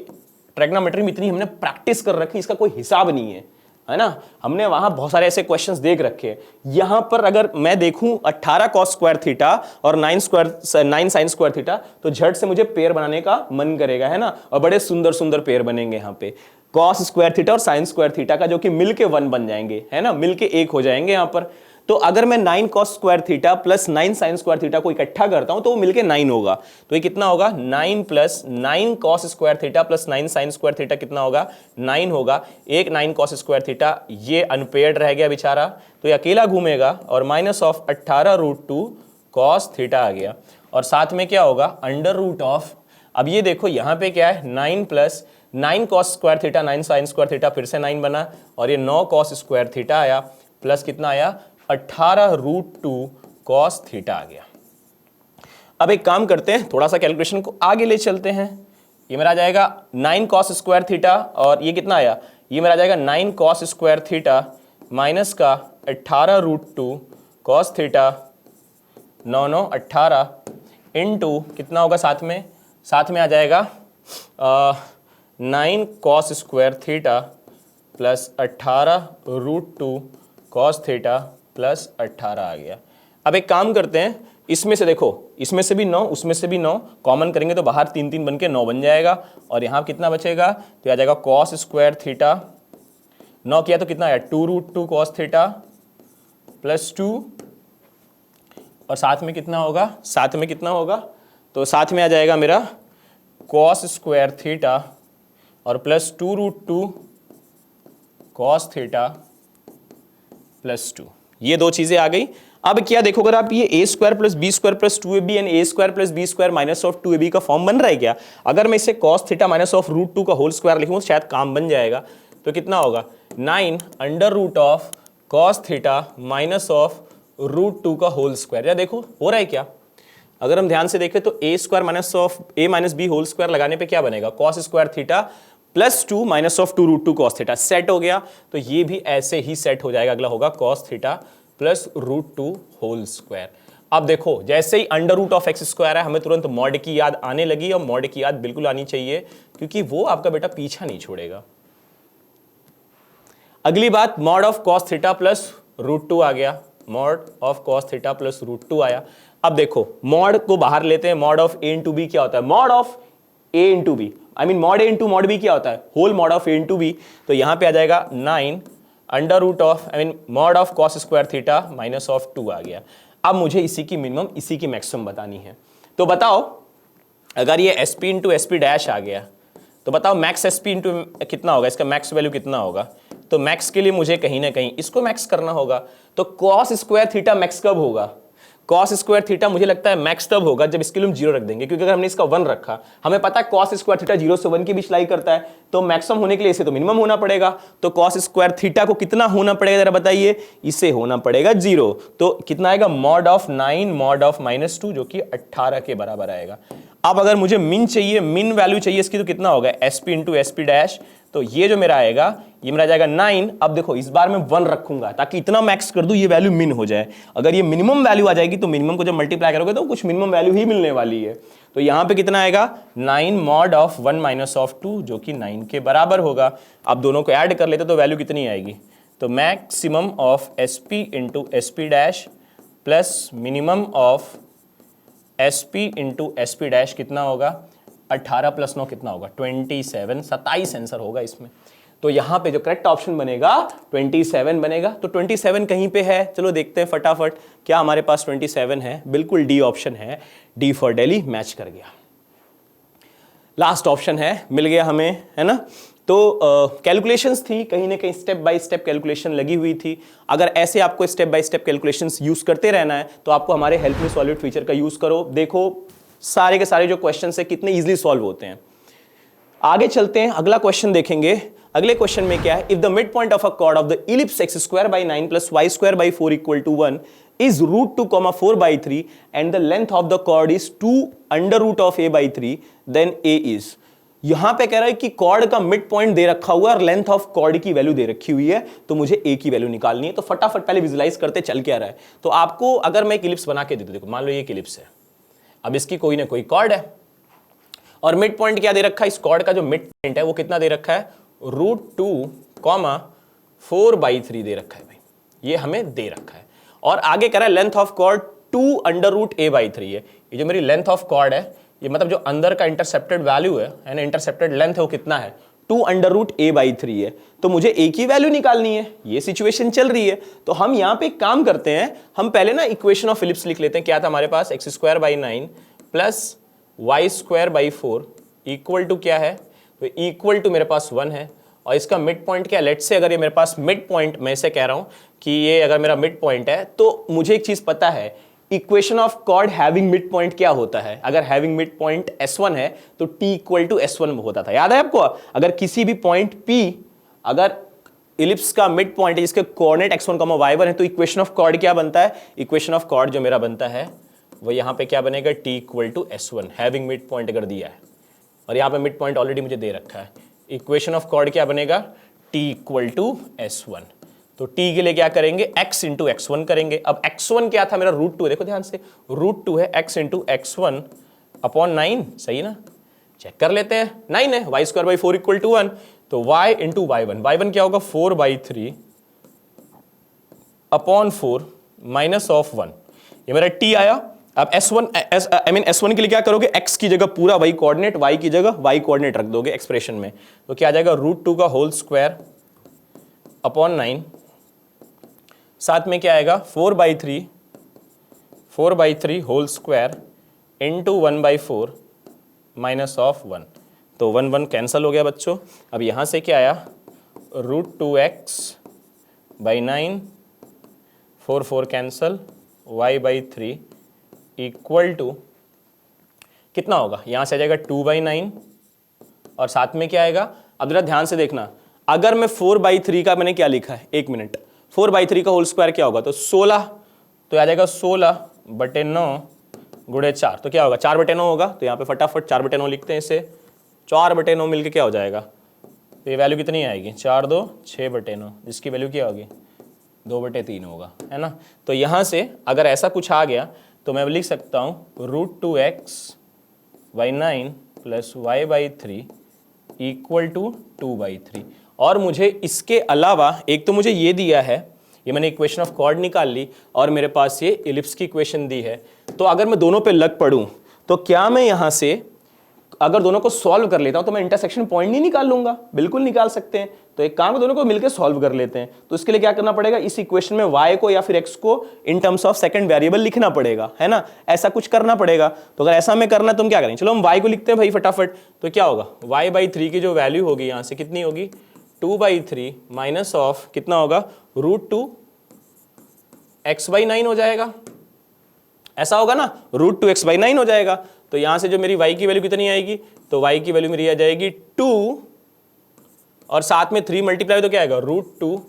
ट्रिग्नोमेट्री में इतनी हमने प्रैक्टिस कर रखी, इसका कोई हिसाब नहीं है ना, हमने वहां बहुत सारे ऐसे क्वेश्चंस देख रखे हैं। यहां पर अगर मैं देखूं 18 कॉस स्क्वायर थीटा और 9 साइन स्क्वायर थीटा, तो झट से मुझे पेयर बनाने का मन करेगा, है ना, और बड़े सुंदर सुंदर पेयर बनेंगे यहाँ पे, कॉस स्क्वायर थीटा और साइन स्क्वायर थीटा का, जो कि मिलके 1 बन जाएंगे, है ना, मिलके 1 हो जाएंगे यहाँ पर। तो अगर मैं 9 cos square theta plus 9 sine square theta को इकट्ठा करता हूं तो वो मिलके 9 होगा, तो ये कितना होगा 9 plus 9 cos square theta plus 9 sine square theta कितना होगा 9 होगा। एक 9 कॉस स्क्वायर थीटा ये अनपेयर्ड रह गया बेचारा, तो ये अकेला घूमेगा और minus of 18 root 2 cos theta आ गया और साथ में क्या होगा अंडर रूट ऑफ, अब ये देखो यहाँ पे क्या है 9 plus 9 cos square theta 9 sine square theta फिर से 9 बना और ये 9 कॉस स्क्वायर थीटा आया प्लस कितना आया 18 रूट 2 कॉस थीटा आ गया। अब एक काम करते हैं, थोड़ा सा कैलकुलेशन को आगे ले चलते हैं। ये मेरा आ जाएगा 9 कॉस स्क्वायर थीटा और ये कितना आया, ये मेरा आ जाएगा 9 कॉस स्क्वायर थीटा माइनस का 18 रूट 2 कॉस थीटा 9 9 18 इनटू कितना होगा साथ में आ जाएगा 9 cos square theta plus 18 root 2 cos theta plus 18 आ गया। अब एक काम करते हैं, इसमें से देखो इसमें से भी 9 उसमें से भी 9 कॉमन करेंगे तो बाहर 3 3 बन के 9 बन जाएगा और यहाँ कितना बचेगा, तो आ जाएगा कॉस स्क्वायर थीटा 9 किया तो कितना आया 2 रूट 2 कॉस थीटा प्लस 2 और साथ में कितना होगा, तो साथ में आ जाएगा मेरा कॉस स्क्वायर थीटा और plus 2 root 2 cos theta plus 2, ये दो चीजें आ गई। अब क्या देखो, अगर आप ये a square plus B square plus 2ab and a square plus B square minus of 2ab का फॉर्म बन रहा है क्या, अगर मैं इसे cos theta minus of root 2 का होल स्क्वायर लिखूं तो शायद काम बन जाएगा। तो कितना होगा 9 under root of cos theta minus of root 2 का होल स्क्वायर। या देखो हो रहा है क्या, अगर हम ध्यान से देखें तो a square minus of a minus B whole square लगाने पे क्या बनेगा cos square theta plus 2 minus of 2 root 2 cos theta, set हो गया। तो ये भी ऐसे ही सेट हो जाएगा, अगला होगा cos theta plus root 2 whole square. अब देखो जैसे ही under root of x square है हमें तुरंत मॉड की याद आने लगी और मॉड की याद बिल्कुल आनी चाहिए क्योंकि वो आपका बेटा पीछा नहीं छोड़ेगा। अगली बात mod of cos theta plus root 2 आ गया, mod of cos theta plus root 2 आया। अब देखो मॉड को बाहर लेते हैं, mod of A into B क्या होता है, mod of A into B, I mean mod A into mod B क्या होता है, whole mod of A into B. तो यहां पे आ जाएगा 9 under root of I mean mod of cos square theta minus of 2 आ गया। अब मुझे इसी की मिनिमम इसी की मैक्सिमम बतानी है, तो बताओ अगर ये S P into S P dash आ गया तो बताओ मैक्स एस पी इंटू कितना होगा, इसका मैक्स वैल्यू कितना होगा। तो मैक्स के लिए मुझे कहीं ना कहीं इसको मैक्स करना होगा। तो कॉस स्क्वायर थीटा मैक्स कब होगा, कॉस स्क्वायर थीटा मुझे लगता है मैक्स तब होगा जब इसके लिए हम 0 रख देंगे, क्योंकि अगर हमने इसका 1 रखा, हमें पता है कॉस स्क्वायर थीटा 0 से 1 के बीच लाई करता है, तो मैक्सिमम होने के लिए इसे तो मिनिमम होना पड़ेगा। तो कॉस स्क्वायर थीटा को कितना होना पड़ेगा जरा बताइए, इसे होना पड़ेगा 0। तो कितना आएगा मॉड ऑफ 9 मॉड ऑफ -2 जो कि 18 के बराबर आएगा। अब अगर मुझे मिन चाहिए, मिन वैल्यू चाहिए इसकी, तो कितना होगा S P into S P dash. तो ये जो मेरा आएगा ये मेरा जाएगा 9। अब देखो इस बार मैं 1 रखूंगा ताकि इतना मैक्स कर दूं ये वैल्यू मिन हो जाए। अगर ये मिनिमम वैल्यू आ जाएगी तो मिनिमम को जब मल्टीप्लाई करोगे तो कुछ मिनिमम वैल्यू ही मिलने वाली है। तो यहां पे कितना आएगा 9 मॉड ऑफ 1 माइनस ऑफ 2 जो कि 9 के बराबर होगा। अब दोनों को ऐड कर लेते तो वैल्यू कितनी आएगी, तो maximum of S P into S P dash plus minimum of S P into S P dash कितना होगा 18 प्लस 9 कितना होगा 27, 27 आंसर होगा इसमें। तो यहां पे जो करेक्ट ऑप्शन बनेगा 27 बनेगा। तो 27 कहीं पे है, चलो देखते हैं फटाफट क्या हमारे पास 27 है। बिल्कुल डी ऑप्शन है, डी फॉर दिल्ली मैच कर गया। लास्ट ऑप्शन है, मिल गया हमें, है ना। तो कैलकुलेशंस थी, कहीं ना कहीं स्टेप बाय स्टेप कैलकुलेशन लगी हुई थी। अगर ऐसे आपको step by step calculations use करते रहना है तो आपको हमारे help me solve it feature का यूज करो। देखो सारे के सारे जो क्वेश्चन है कितने इजीली सॉल्व होते हैं। आगे चलते हैं, अगला क्वेश्चन देखेंगे। अगले क्वेश्चन में क्या है, if the mid point of a chord of the ellipse x square by 9 plus y square by 4 equal to 1 is √2, 4 by 3 and the length of the chord is 2 under root of a by 3, then a is। यहां पे कह रहा है कि कॉर्ड का मिड पॉइंट दे रखा हुआ है और लेंथ ऑफ कॉर्ड की वैल्यू दे रखी हुई है, तो मुझे a की वैल्यू निकालनी है। तो फटाफट पहले विजुलाइज करते चल क्या रहा है। तो आपको अगर मैं एक इलिप्स बना के दे दूं, देखो मान लो ये एक इलिप्स है, अब इसकी कोई ना कोई कॉर्ड है और मिड पॉइंट क्या दे रखा है, इस कॉर्ड का जो मिड पॉइंट है वो कितना दे रखा है, √2, 4 by 3 दे रखा है भाई, ये हमें दे रखा है। और आगे कह रहा है length of chord 2 under root a by 3 है। ये जो मेरी लेंथ ऑफ कॉर्ड है, ये मतलब जो अंदर का इंटरसेप्टेड वैल्यू है ना, इंटरसेप्टेड लेंथ है वो कितना है, 2 अंडर रूट a by 3 है। तो मुझे a की वैल्यू निकालनी है, ये सिचुएशन चल रही है। तो हम यहां पे एक काम करते हैं, हम पहले ना इक्वेशन ऑफ इलिप्स लिख लेते हैं। क्या था हमारे पास, x square by 9 plus y square by 4 equal to क्या है, तो इक्वल टू मेरे पास 1 है। और इसका मिड पॉइंट क्या, लेट से अगर ये मेरे पास मिड पॉइंट, मैं इसे कह रहा हूं कि ये अगर मेरा मिड पॉइंट है, तो मुझे एक चीज पता है, equation of chord having mid point क्या होता है। अगर हैविंग मिड पॉइंट s1 है तो t इक्वल टू s1 होता था, याद है आपको। अगर किसी भी पॉइंट p, अगर इलिप्स का मिड पॉइंट है जिसके कोऑर्डिनेट x1, y1 है, तो इक्वेशन ऑफ कॉर्ड क्या बनता है, इक्वेशन ऑफ कॉर्ड जो मेरा बनता है वो यहां पे क्या बनेगा, t equal to s1, having mid point अगर दिया है और यहां पे मिड पॉइंट ऑलरेडी मुझे दे रखा है। इक्वेशन ऑफ कॉर्ड क्या बनेगा, t इक्वल टू s1। तो t के लिए क्या करेंगे, x इंटू x1 करेंगे। अब x1 क्या था मेरा, √2 है, देखो ध्यान से, √2 है, x इंटू x1 अपॉन 9, सही ना, चेक कर लेते हैं, 9 है, y square by 4 equal to 1, तो y इंटू y1 क्या होगा, 4 by 3 अपॉन 4 माइनस ऑफ 1, ये मेरा t आया। अब S1 के लिए क्या करोगे, x की जगह पूरा वही कोऑर्डिनेट, y की जगह y कोऑर्डिनेट रख दोगे एक्सप्रेशन में, तो क्या आ जाएगा, √2 का होल स्क्वायर अपॉन 9, साथ में क्या आएगा, 4 by 3 whole square into 1 by 4 minus of 1, तो 1 1 कैंसल हो गया बच्चों। अब यहां से क्या आया, √2x by 9, 4 4 cancel, y by 3 equal to कितना होगा, यहां से आ जाएगा 2 by 9 और साथ में क्या आएगा, अब जरा ध्यान से देखना, अगर मैं 4 by 3 का मैंने क्या लिखा है, 1 मिनट, 4 by 3 का होल स्क्वायर क्या होगा, तो 16, तो आ जाएगा 16/9 गुणे 4, तो क्या होगा, 4/9 होगा। तो यहाँ पे फटाफट 4/9 लिखते हैं इसे, 4/9 मिलके क्या हो जाएगा, तो ये वैल्यू कितनी आएगी, 4 2 6/9, जिसकी वैल्यू क्या होगी, 2/3 होगा, है ना। तो यहाँ से अगर ऐसा कुछ आ गया तो मैं लिख सकता हूँ √2x by 9 plus y by 3 equal to 2 by 3। और मुझे इसके अलावा एक तो मुझे ये दिया है, ये मैंने इक्वेशन ऑफ कॉर्ड निकाल ली और मेरे पास ये इलिप्स की इक्वेशन दी है। तो अगर मैं दोनों पे लग पड़ूं तो क्या मैं यहां से अगर दोनों को सॉल्व कर लेता हूं तो मैं इंटरसेक्शन पॉइंट नहीं निकाल लूंगा, बिल्कुल निकाल सकते हैं। तो एक काम दोनों को मिलकर सॉल्व कर लेते हैं। तो इसके लिए क्या करना पड़ेगा, इस इक्वेशन में y को या फिर x को in terms of second variable लिखना पड़ेगा, है ना, ऐसा कुछ करना पड़ेगा। तो अगर ऐसा हमें करना है तो हम क्या करेंगे, चलो हम y को लिखते हैं भाई फटाफट। तो क्या होगा, y बाई 3 की जो वैल्यू होगी यहां से कितनी होगी, 2 by 3 माइनस ऑफ कितना होगा, √2 x बाई 9 हो जाएगा, ऐसा होगा ना, √2 x बाई 9 हो जाएगा। तो यहां से जो मेरी y की वैल्यू कितनी आएगी, तो y की वैल्यू मेरी आ जाएगी 2 और साथ में 3 मल्टीप्लाई तो क्या आएगा, √2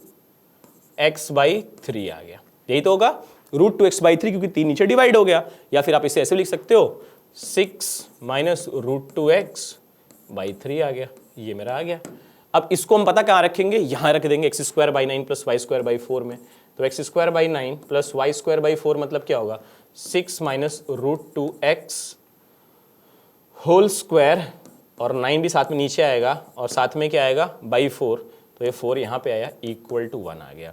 x बाई 3 आ गया। यही तो होगा, √2 x बाई 3, क्योंकि 3 नीचे डिवाइड हो गया। या फिर आप इसे ऐसे लिख सकते हो, 6 माइनस √2 x बाई 3 आ गया, ये मेरा आ गया। अब इसको हम पता कहाँ रखेंगे, यहां रख देंगे x square by 9 plus y square by 4 में। तो x square by 9 plus y square by 4 मतलब क्या होगा, 6 माइनस √2 x होल स्क्वायर, और 9 भी साथ में नीचे आएगा और साथ में क्या आएगा, बाई 4, तो ये 4 यहाँ पे आया, इक्वल टू 1 आ गया।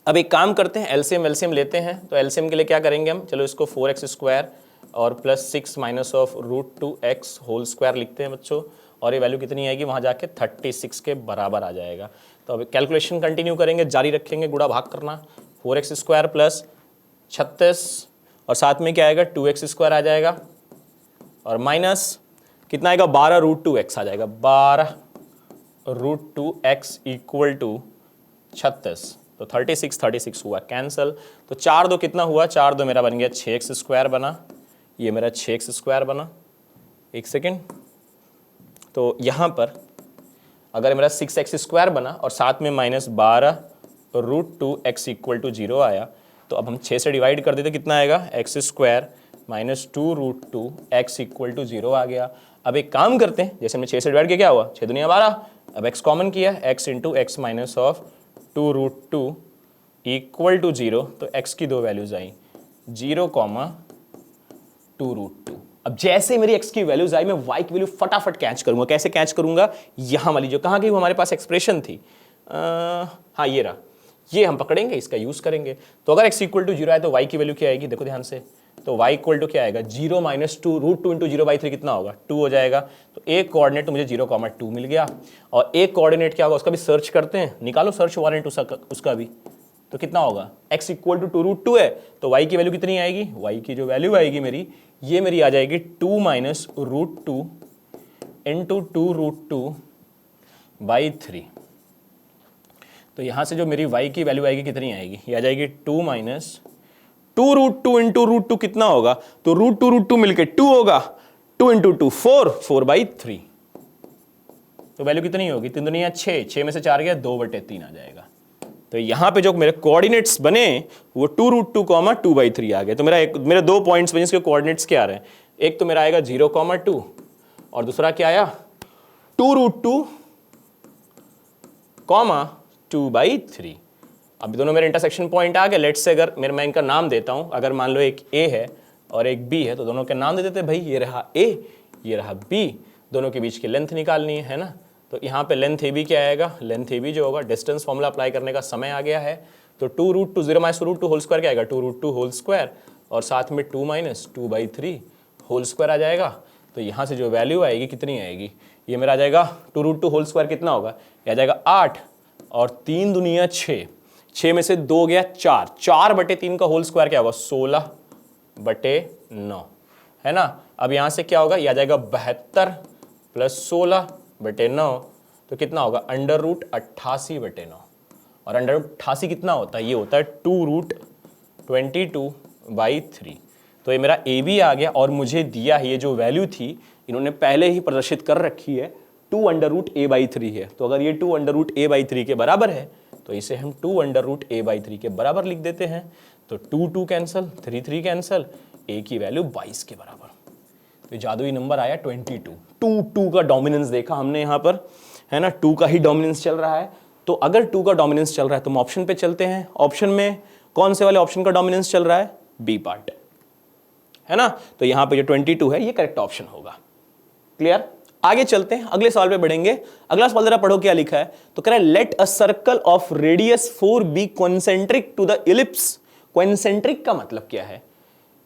अब एक काम करते हैं, एलसीएम लेते हैं। तो एलसीएम के लिए क्या करेंगे हम, चलो इसको 4x स्क्वायर और plus 6 minus of √2x whole square लिखते हैं बच्चों, और ये वैल्यू कितनी आएगी, वहाँ जाके 36 के बराबर आ जाएगा। तो अब कैलकुलेशन कंटिन्यू करेंगे, जारी रखेंगे, गुणा भाग करना, 4x स्क्वायर प्लस 36 और साथ में क्या आएगा, 2x स्क्वायर आ जाएगा और माइनस कितना आएगा 12 रूट 2x आ जाएगा, 12 रूट 2x इक्वल टू 36। तो 36 हुआ कैंसल। तो 4 2 कितना हुआ, 4 2 मेरा बन गया 6x स्क्वायर बना, ये मेरा 6x स्क्वायर बना। एक सेकेंड, तो यहाँ पर अगर मेरा 6x स्क्वायर बना और साथ में minus 12 root 2x equal to 0 आया, तो अब हम 6 से डिवाइड कर देते कितना आएगा, x square minus 2 root 2x equal to 0 आ गया। अब एक काम करते हैं, जैसे हमने 6 से डिवाइड किया क्या हुआ, 6 दुनिया 12, अब x कॉमन किया, x into x minus of 2 root 2 equal to 0, तो x की दो वैल्यूज आई 0, 2 रूट 2। अब जैसे मेरी x की वैल्यूज आई, मैं y की वैल्यू फटाफट कैच करूंगा। कैसे कैच करूंगा, यहां वाली जो कहां गई, वो हमारे पास एक्सप्रेशन थी, हाँ ये रहा, ये हम पकड़ेंगे, इसका यूज करेंगे। तो अगर x इक्वल टू 0 आए तो y की वैल्यू क्या आएगी, देखो ध्यान से, तो y इक्वल टू क्या आएगा, 0 माइनस 2 रूट 2 इंटू 0/3 कितना होगा, 2 हो जाएगा। तो एक कोऑर्डिनेट तो मुझे 0,2 मिल गया, और एक कोऑर्डिनेट क्या होगा उसका भी सर्च करते हैं, निकालो सर्च वारंट उसका भी, तो कितना होगा, x इक्वल टू 2 रूट 2 है, तो y की वैल्यू कितनी आएगी, y की जो वैल्यू आएगी मेरी, ये मेरी आ जाएगी 2 माइनस रूट 2 इंटू 2 रूट 2/3। तो यहां से जो मेरी y की वैल्यू आएगी कितनी आएगी, ये आ जाएगी 2 माइनस 2 रूट 2 इंटू रूट 2 कितना होगा, तो रूट 2 मिलके 2 होगा, 2 इंटू 2 4/3। तो वैल्यू कितनी होगी, 3 दुनिया 6, 6 में से 4 गया, 2/3 आ जाएगा। तो यहां पे जो मेरे कोऑर्डिनेट्स बने वो 2 रूट 2 2/3 आ गए। तो मेरे दो पॉइंट्स बने, इसके कोऑर्डिनेट्स क्या आ रहे हैं, एक तो मेरा आएगा 0,2 और दूसरा क्या आया 2 रूट 2 2/3। अब दोनों मेरे इंटरसेक्शन पॉइंट आ गए। लेट्स से अगर मैं इनका नाम देता हूं, अगर मान लो एक A है और एक B है, तो दोनों के नाम दे देते भाई, ये रहा A, ये रहा B, दोनों के बीच की लेंथ निकालनी है ना। तो यहाँ पे लेंथ AB क्या आएगा, लेंथ AB जो होगा, डिस्टेंस फॉर्मूला अप्लाई करने का समय आ गया है। तो 2 root 2 0 minus root 2 whole square क्या आएगा, 2 रूट 2 होल स्क्वायर, और साथ में 2 माइनस 2/3 होल स्क्वायर आ जाएगा। तो यहाँ से जो वैल्यू आएगी कितनी आएगी, ये मेरा आ जाएगा 2 रूट 2 होल स्क्वायर कितना होगा, ये आ जाएगा 8 और 3 दुनिया 6, 6 में से 2 गया 4, 4/3 का होल स्क्वायर क्या होगा, 16/9 है ना। अब यहाँ से क्या होगा, ये आ जाएगा 72 प्लस 16/9, तो कितना होगा, अंडर रूट 88/9। और अंडर रूट 88 कितना होता है, ये होता है 2 रूट 22/3। तो ये मेरा ए बी आ गया, और मुझे दिया है ये जो वैल्यू थी, इन्होंने पहले ही प्रदर्शित कर रखी है, 2 अंडर रूट a/3 है। तो अगर ये 2 अंडर रूट a/3 के बराबर है, तो इसे हम 2 अंडर रूट a/3 के बराबर लिख देते हैं। तो 2 कैंसल, 3 कैंसल, a की वैल्यू 22 के बराबर। तो जादुई नंबर आया 22। 2 का डोमिनेंस देखा हमने यहाँ पर, है ना, 2 का ही डोमिनेंस चल रहा है। तो अगर 2 का डोमिनेंस चल रहा है तो हम ऑप्शन पे चलते हैं। ऑप्शन में कौन से वाले ऑप्शन का डोमिनेंस चल रहा है, बी पार्ट, है ना। तो यहाँ पे जो 22 है ये करेक्ट ऑप्शन होगा। क्लियर, आगे चलते हैं, अगले सवाल पे बढ़ेंगे। अगला सवाल जरा पढ़ो क्या लिखा है। तो कह रहा है let a circle of radius 4 be concentric to the ellipse. Concentric का मतलब क्या है,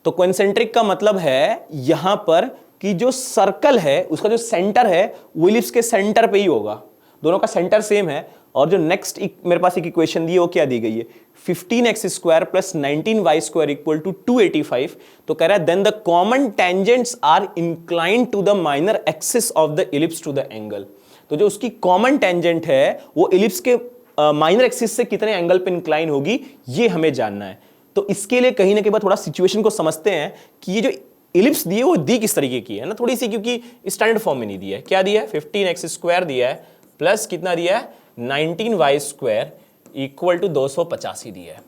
तो कॉन्सेंट्रिक का मतलब है यहां पर कि जो सर्कल है उसका जो सेंटर है वो इलिप्स के सेंटर पे ही होगा, दोनों का सेंटर सेम है। और जो नेक्स्ट मेरे पास एक इक्वेशन दी है वो क्या दी गई है, 15x square plus 19y square equal to 285। तो कह रहा है then the common tangents are inclined to the minor axis of the ellipse to the angle. तो जो उसकी कॉमन टेंजेंट है वो इलिप्स के माइनर एक्सिस से कितने एंगल पे इंक्लाइन होगी, ये हमें जानना है। तो इसके लिए कहीं ना कहीं थोड़ा सिचुएशन को समझते हैं कि ये जो इलिप्स दी है वो दी किस तरीके की है ना, थोड़ी सी, क्योंकि स्टैंडर्ड फॉर्म में नहीं दिया है। क्या दिया है, 15x स्क्वायर दिया है प्लस कितना दिया है, 19y स्क्वायर इक्वल टू 285 दिया है।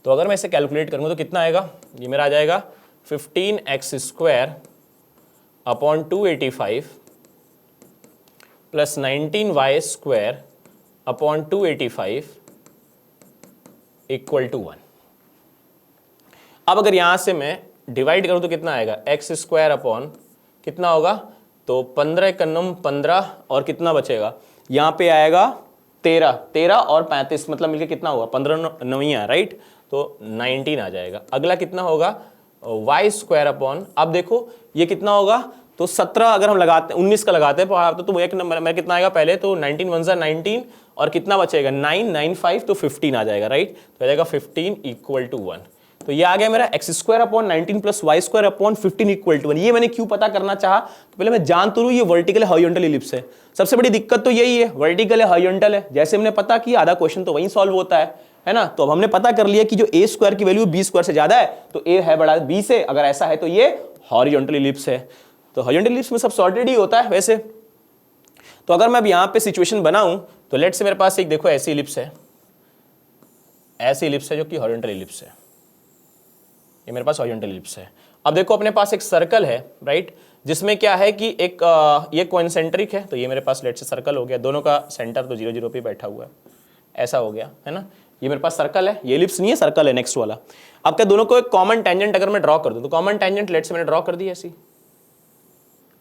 तो अगर मैं इसे कैलकुलेट करूंगा तो कितना आएगा, ये मेरा आ जाएगा 15x square upon 285 plus 19y square upon 285 equal to 1। अब अगर यहां से मैं डिवाइड करूं तो कितना आएगा, एक्स स्क्वायर अपॉन कितना होगा, तो 15 कन्नम 15 और कितना बचेगा, यहां पे आएगा 13 और 35, मतलब मिलके कितना होगा, 15 नवियां, राइट। तो 19 आ जाएगा। अगला कितना होगा, वाई स्क्वायर अपॉन, अब देखो ये कितना होगा, तो 17 अगर हम लगाते 19 का लगाते हैं तो एक नंबर में कितना आएगा, पहले तो 19 1 जा 19 और कितना बचेगा 9 9 5, तो 15 आ जाएगा, राइट। तो आ जाएगा 15 इक्वल टू 1। तो ये आ गया मेरा x square upon 19 plus Y square upon 15 equal to 1। ये मैंने क्यों पता करना चाहा, तो पहले मैं जान तो लूं ये वर्टिकल हॉरिजॉन्टल इलिप्स है। सबसे बड़ी दिक्कत तो यही है, वर्टिकल है हॉरिजॉन्टल है। जैसे हमने पता किया आधा क्वेश्चन तो वहीं सॉल्व होता है ना। तो अब हमने पता कर लिया कि जो ए स्क्वायर की वैल्यू बी स्क्वायर से ज्यादा है तो ए है बड़ा बी से, अगर ऐसा है तो ये हॉरिजॉन्टल इलिप्स है। तो हॉरिजॉन्टल इलिप्स में सब सॉर्टेड ही होता है वैसे। तो अगर मैं अब यहां पे सिचुएशन बनाऊं तो लेट से मेरे पास एक देखो ऐसी इलिप्स है, ऐसी इलिप्स है जो कि हॉरिजॉन्टल इलिप्स है। ये मेरे पास हॉरिजॉन्टल इलिप्स है। अब देखो अपने पास एक सर्कल है राइट, जिसमें क्या है कि एक ये कोइंसेंट्रिक है, तो ये मेरे पास लेट से सर्कल हो गया, दोनों का सेंटर तो 0 0 पे बैठा हुआ है, ऐसा हो गया है ना। ये मेरे पास सर्कल है, ये इलिप्स नहीं है, सर्कल है नेक्स्ट वाला। अब क्या दोनों को एक कॉमन टेंजेंट अगर मैं ड्रॉ कर दूं तो कॉमन टेंजेंट लेट से मैंने ड्रॉ कर दी ऐसी।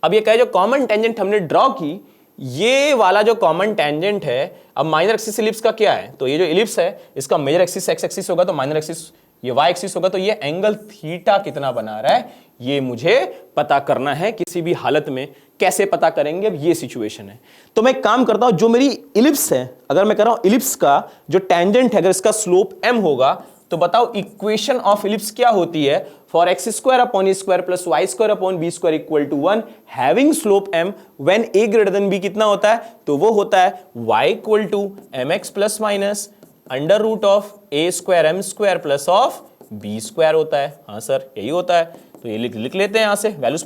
अब ये कहे जो कॉमन टेंजेंट हमने ड्रॉ की, ये वाला जो कॉमन टेंजेंट है, अब माइनर एक्सिस इलिप्स का क्या है, तो ये जो इलिप्स है इसका मेजर एक्सिस एक्स एक्सिस होगा, तो माइनर एक्सिस ये वाई एक्सिस होगा, तो ये एंगल थीटा कितना बना रहा है ये मुझे पता करना है किसी भी हालत में। कैसे पता करेंगे, अब ये सिचुएशन है। तो मैं एक काम करता हूं, जो मेरी इलिप्स है, अगर मैं कर रहा हूं इलिप्स का जो टेंजेंट है अगर इसका स्लोप m होगा, तो बताओ इक्वेशन ऑफ इलिप्स क्या होती है, for x square upon A square plus Y square upon B square equal to 1 having slope m when a greater than b कितना होता है, तो वो होता है y equal to mx plus minus under root of a square m square plus of b square होता है। हाँ सर यही होता है, तो ये लिख लेते हैं, यहां से वैल्यूज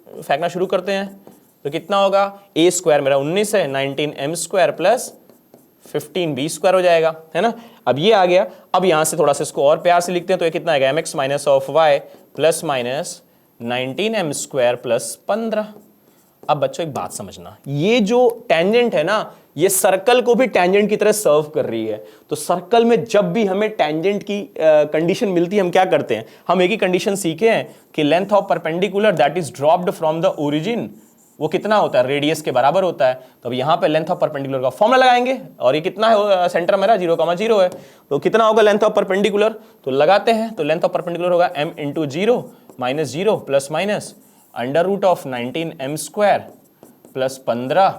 फेंकना शुरू करते हैं। तो कितना होगा, a स्क्वायर मेरा 19 है, 19 m square plus 15 b square हो जाएगा, है ना। अब ये आ गया, अब यहां से थोड़ा सा इसको और प्यार से लिखते हैं, तो ये कितना आएगा mx minus of y plus minus 19 m square plus 15। अब बच्चों एक बात समझना, ये जो टेंजेंट है ना ये सर्कल को भी टेंजेंट की तरह सर्व कर रही है। तो सर्कल में जब भी हमें टेंजेंट की कंडीशन मिलती है हम क्या करते हैं, हम एक ही कंडीशन सीखे हैं कि length of perpendicular that is dropped from the origin वो कितना होता है, रेडियस के बराबर होता है। तो अब यहां पे लेंथ ऑफ परपेंडिकुलर का फॉर्मूला लगाएंगे, और ये कितना है सेंटर मेरा 0,0 है, तो कितना होगा लेंथ ऑफ परपेंडिकुलर, तो लगाते हैं। तो लेंथ ऑफ परपेंडिकुलर होगा m into 0 minus 0 plus minus under root of 19 m square plus 15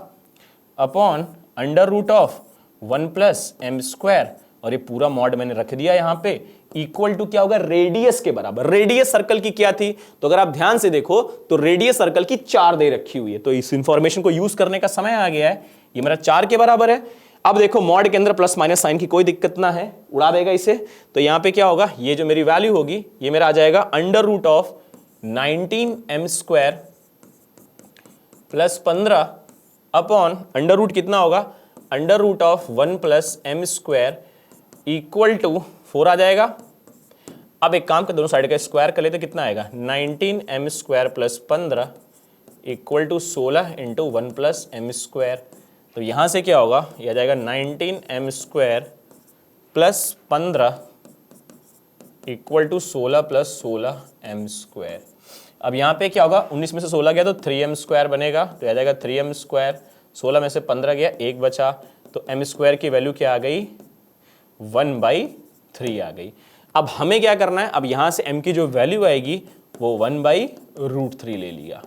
upon under root of 1 plus m square, और ये पूरा मॉड मैंने रख दिया यहां पे, इक्वल टू क्या होगा, रेडियस के बराबर। रेडियस सर्कल की क्या थी, तो अगर आप ध्यान से देखो तो रेडियस सर्कल की 4 दे रखी हुई है, तो इस इंफॉर्मेशन को यूज करने का समय आ गया है। ये मेरा 4 के बराबर है। अब देखो मॉड के अंदर प्लस माइनस साइन की कोई दिक्कत ना है, उड़ा देगा इसे। तो यहां पे क्या होगा, ये जो मेरी वैल्यू होगी ये मेरा आ जाएगा under root of 19 m square plus 15 upon under root कितना होगा, under root of 1 plus m square equal to 4 आ जाएगा। अब एक काम कर दोनों साइड का स्क्वायर कर लेते, कितना आएगा 19 m square plus 15 equal to 16 into 1 plus m square. तो यहां से क्या होगा, यह आ जाएगा 19 m square plus 15 equal to 16 plus 16 m square. अब यहाँ पे क्या होगा, 19 में से 16 गया तो 3m स्क्वायर बनेगा, तो आ जाएगा 3m स्क्वायर, 16 में से 15 गया 1 बचा, तो m स्क्वायर की वैल्यू क्या आ गई 1/3 आ गई। अब हमें क्या करना है, अब यहाँ से m की जो वैल्यू आएगी वो 1/√3 ले लिया,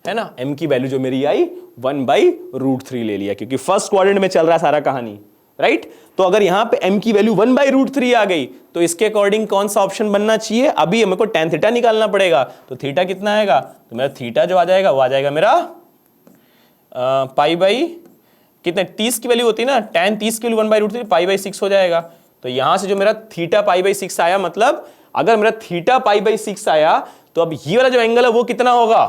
है ना। m की वैल्यू जो मेरी आई 1/√3 ले लिया, क्योंकि फर्स्ट क्वाड्रेंट में चल रहा है सारा कहानी, राइट। तो अगर यहां पे m की वैल्यू 1/√3 आ गई तो इसके अकॉर्डिंग कौन सा ऑप्शन बनना चाहिए, अभी हमें को tan थीटा निकालना पड़ेगा। तो थीटा कितना आएगा, तो मेरा थीटा जो आ जाएगा वो आ जाएगा मेरा पाई बाई कितने 30 की वैल्यू होती है ना, tan 30 की वैल्यू 1/√3 पाई/6 हो जाएगा। तो यहां से जो मेरा थीटा पाई/6 आया, मतलब अगर मेरा थीटा पाई/6 आया तो अब ये वाला जो एंगल है वो कितना होगा,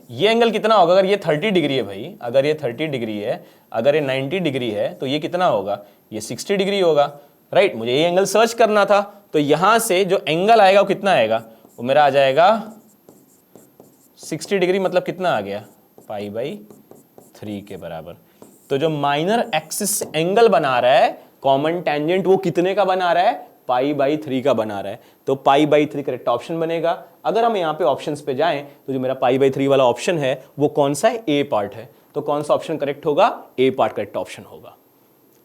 ये एंगल कितना होगा, अगर ये 30 डिग्री है भाई, अगर ये 30 डिग्री है, अगर ये 90 डिग्री है, तो ये कितना होगा, ये 60 डिग्री होगा, राइट। मुझे ये एंगल सर्च करना था, तो यहां से जो एंगल आएगा वो कितना आएगा, वो मेरा आ जाएगा 60 डिग्री, मतलब कितना आ गया पाई/3 के बराबर। तो जो माइनर एक्सिस एंगल बना रहा है कॉमन टेंजेंट, वो कितने का बना रहा है, पाई/3 का बना रहा है। तो पाई/3 करेक्ट ऑप्शन बनेगा। अगर हम यहाँ पे ऑप्शंस पे जाएं तो जो मेरा पाई/3 वाला ऑप्शन है वो कौन सा है, ए पार्ट है। तो कौन सा ऑप्शन करेक्ट होगा, ए पार्ट करेक्ट ऑप्शन होगा।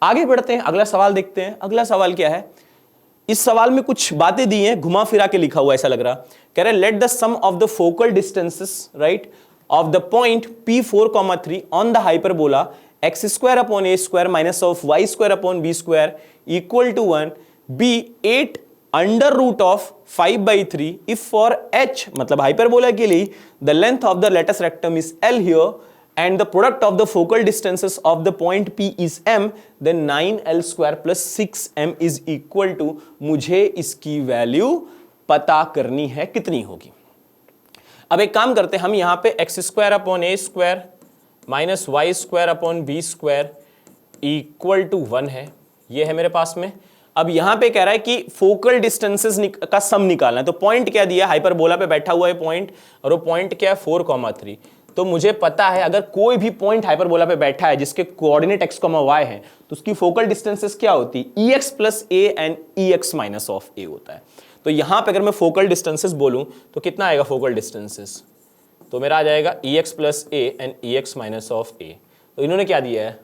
आगे बढ़ते हैं, अगला सवाल देखते हैं। अगला सवाल क्या है, इस सवाल में कुछ बातें दी हैं, घुमा फिरा के लिखा हुआ ऐसा लग रहा। कह रहे let the sum of the focal distances right of the point P4,3 on the hyperbola x square upon a square minus of y square upon b square equal to 1 be 8 under root of 5/3 if for h मतलब हाइपरबोला के लिए the length of the latus rectum is l here and the product of the focal distances of the point P is m, then 9l square plus 6m is equal to, मुझे इसकी वैल्यू पता करनी है कितनी होगी। अब एक काम करते हैं, हम यहां पे x square upon a square minus Y square upon B square equal to 1 है, ये है मेरे पास में। अब यहां पे कह रहा है कि फोकल डिस्टेंसेस का सम निकालना है, तो पॉइंट क्या दिया, हाइपरबोला पे बैठा हुआ है पॉइंट, और वो पॉइंट क्या है 4,3। तो मुझे पता है अगर कोई भी पॉइंट हाइपरबोला पे बैठा है जिसके कोऑर्डिनेट x, y है तो उसकी फोकल डिस्टेंसेस क्या होती है, ex plus a and ex minus of a होता है। तो यहां पे अगर मैं फोकल डिस्टेंसेस बोलूं तो कितना आएगा फोकल डिस्टेंसेस, तो मेरा आ जाएगा ex plus a and ex minus of a। तो इन्होंने क्या दिया है,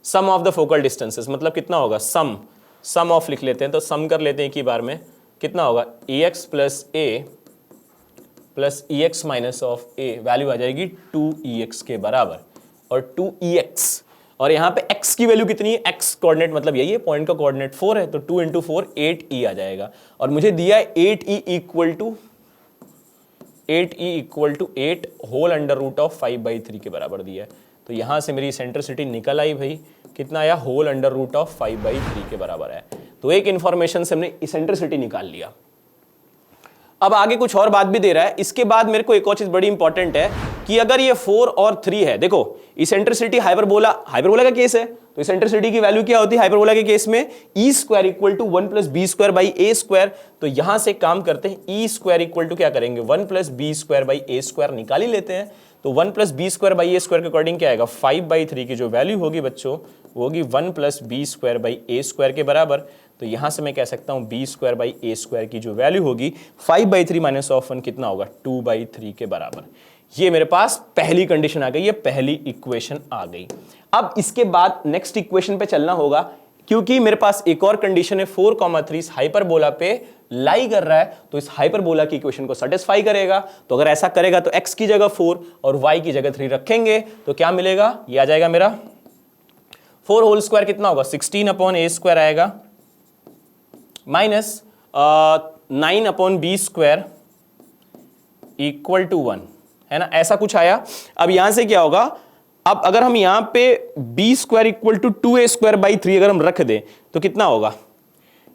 सम ऑफ द फोकल डिस्टेंसेस, मतलब कितना होगा, सम ऑफ लिख लेते हैं, तो सम कर लेते हैं एक ही बार में, कितना होगा ex plus a plus ex minus of a, value आ जाएगी 2ex के बराबर, और 2ex, और यहाँ पे x की वैल्यू कितनी है, x कोऑर्डिनेट मतलब यही है, पॉइंट का कोऑर्डिनेट 4 है, तो 2 इंटू 4 8e आ जाएगा, और मुझे दिया है 8e equal to 8 whole under root of 5/3 के बराबर दिया है। तो यहाँ से मेरी सेंट्रिसिटी निकल आई भाई, कितना आया, होल अंडर रूट ऑफ 5/3 के बराबर है। तो एक इंफॉर्मेशन से हमने सेंट्रिसिटी निकाल लिया। अब आगे कुछ और बात भी दे रहा है, इसके बाद मेरे को एक और चीज बड़ी इंपॉर्टेंट है कि अगर ये 4 और 3 है, देखो इसेंट्रिसिटी हाइपरबोला का केस है, तो इसेंट्रिसिटी की वैल्यू क्या होती है हाइपरबोला के केस में, e square equal to 1 plus B square by A square. तो यहां से काम करते हैं, ई स्क्वायर इक्वल टू क्या करेंगे, 1 plus B square by A square निकाल ही लेते हैं। तो 1 plus B square by A square के अकॉर्डिंग क्या आएगा, 5/3 की जो वैल्यू होगी बच्चों वो होगी 1 plus B square by A square के बराबर। तो यहां से मैं कह सकता हूं b square by A square की जो वैल्यू होगी 5/3 माइनस ऑफ 1 कितना होगा, 2/3 के बराबर। ये मेरे पास पहली कंडीशन आ गई, ये पहली इक्वेशन आ गई। अब इसके बाद नेक्स्ट इक्वेशन पे चलना होगा, क्योंकि मेरे पास एक और कंडीशन है, 4,3 हाइपरबोला पे लाई कर रहा है, तो इस हाइपरबोला की इक्वेशन को सेटिस्फाई करेगा। तो अगर ऐसा करेगा तो x की जगह 4 और y की जगह 3 रखेंगे, तो क्या मिलेगा, ये आ जाएगा मेरा 4 होल स्क्वायर कितना होगा, 16 अपॉन ए स्क्वायर आएगा, minus 9 upon B square equal to 1, है ना, ऐसा कुछ आया। अब यहां से क्या होगा, अब अगर हम यहां पे b square equal to 2a square by 3 अगर हम रख दें तो कितना होगा,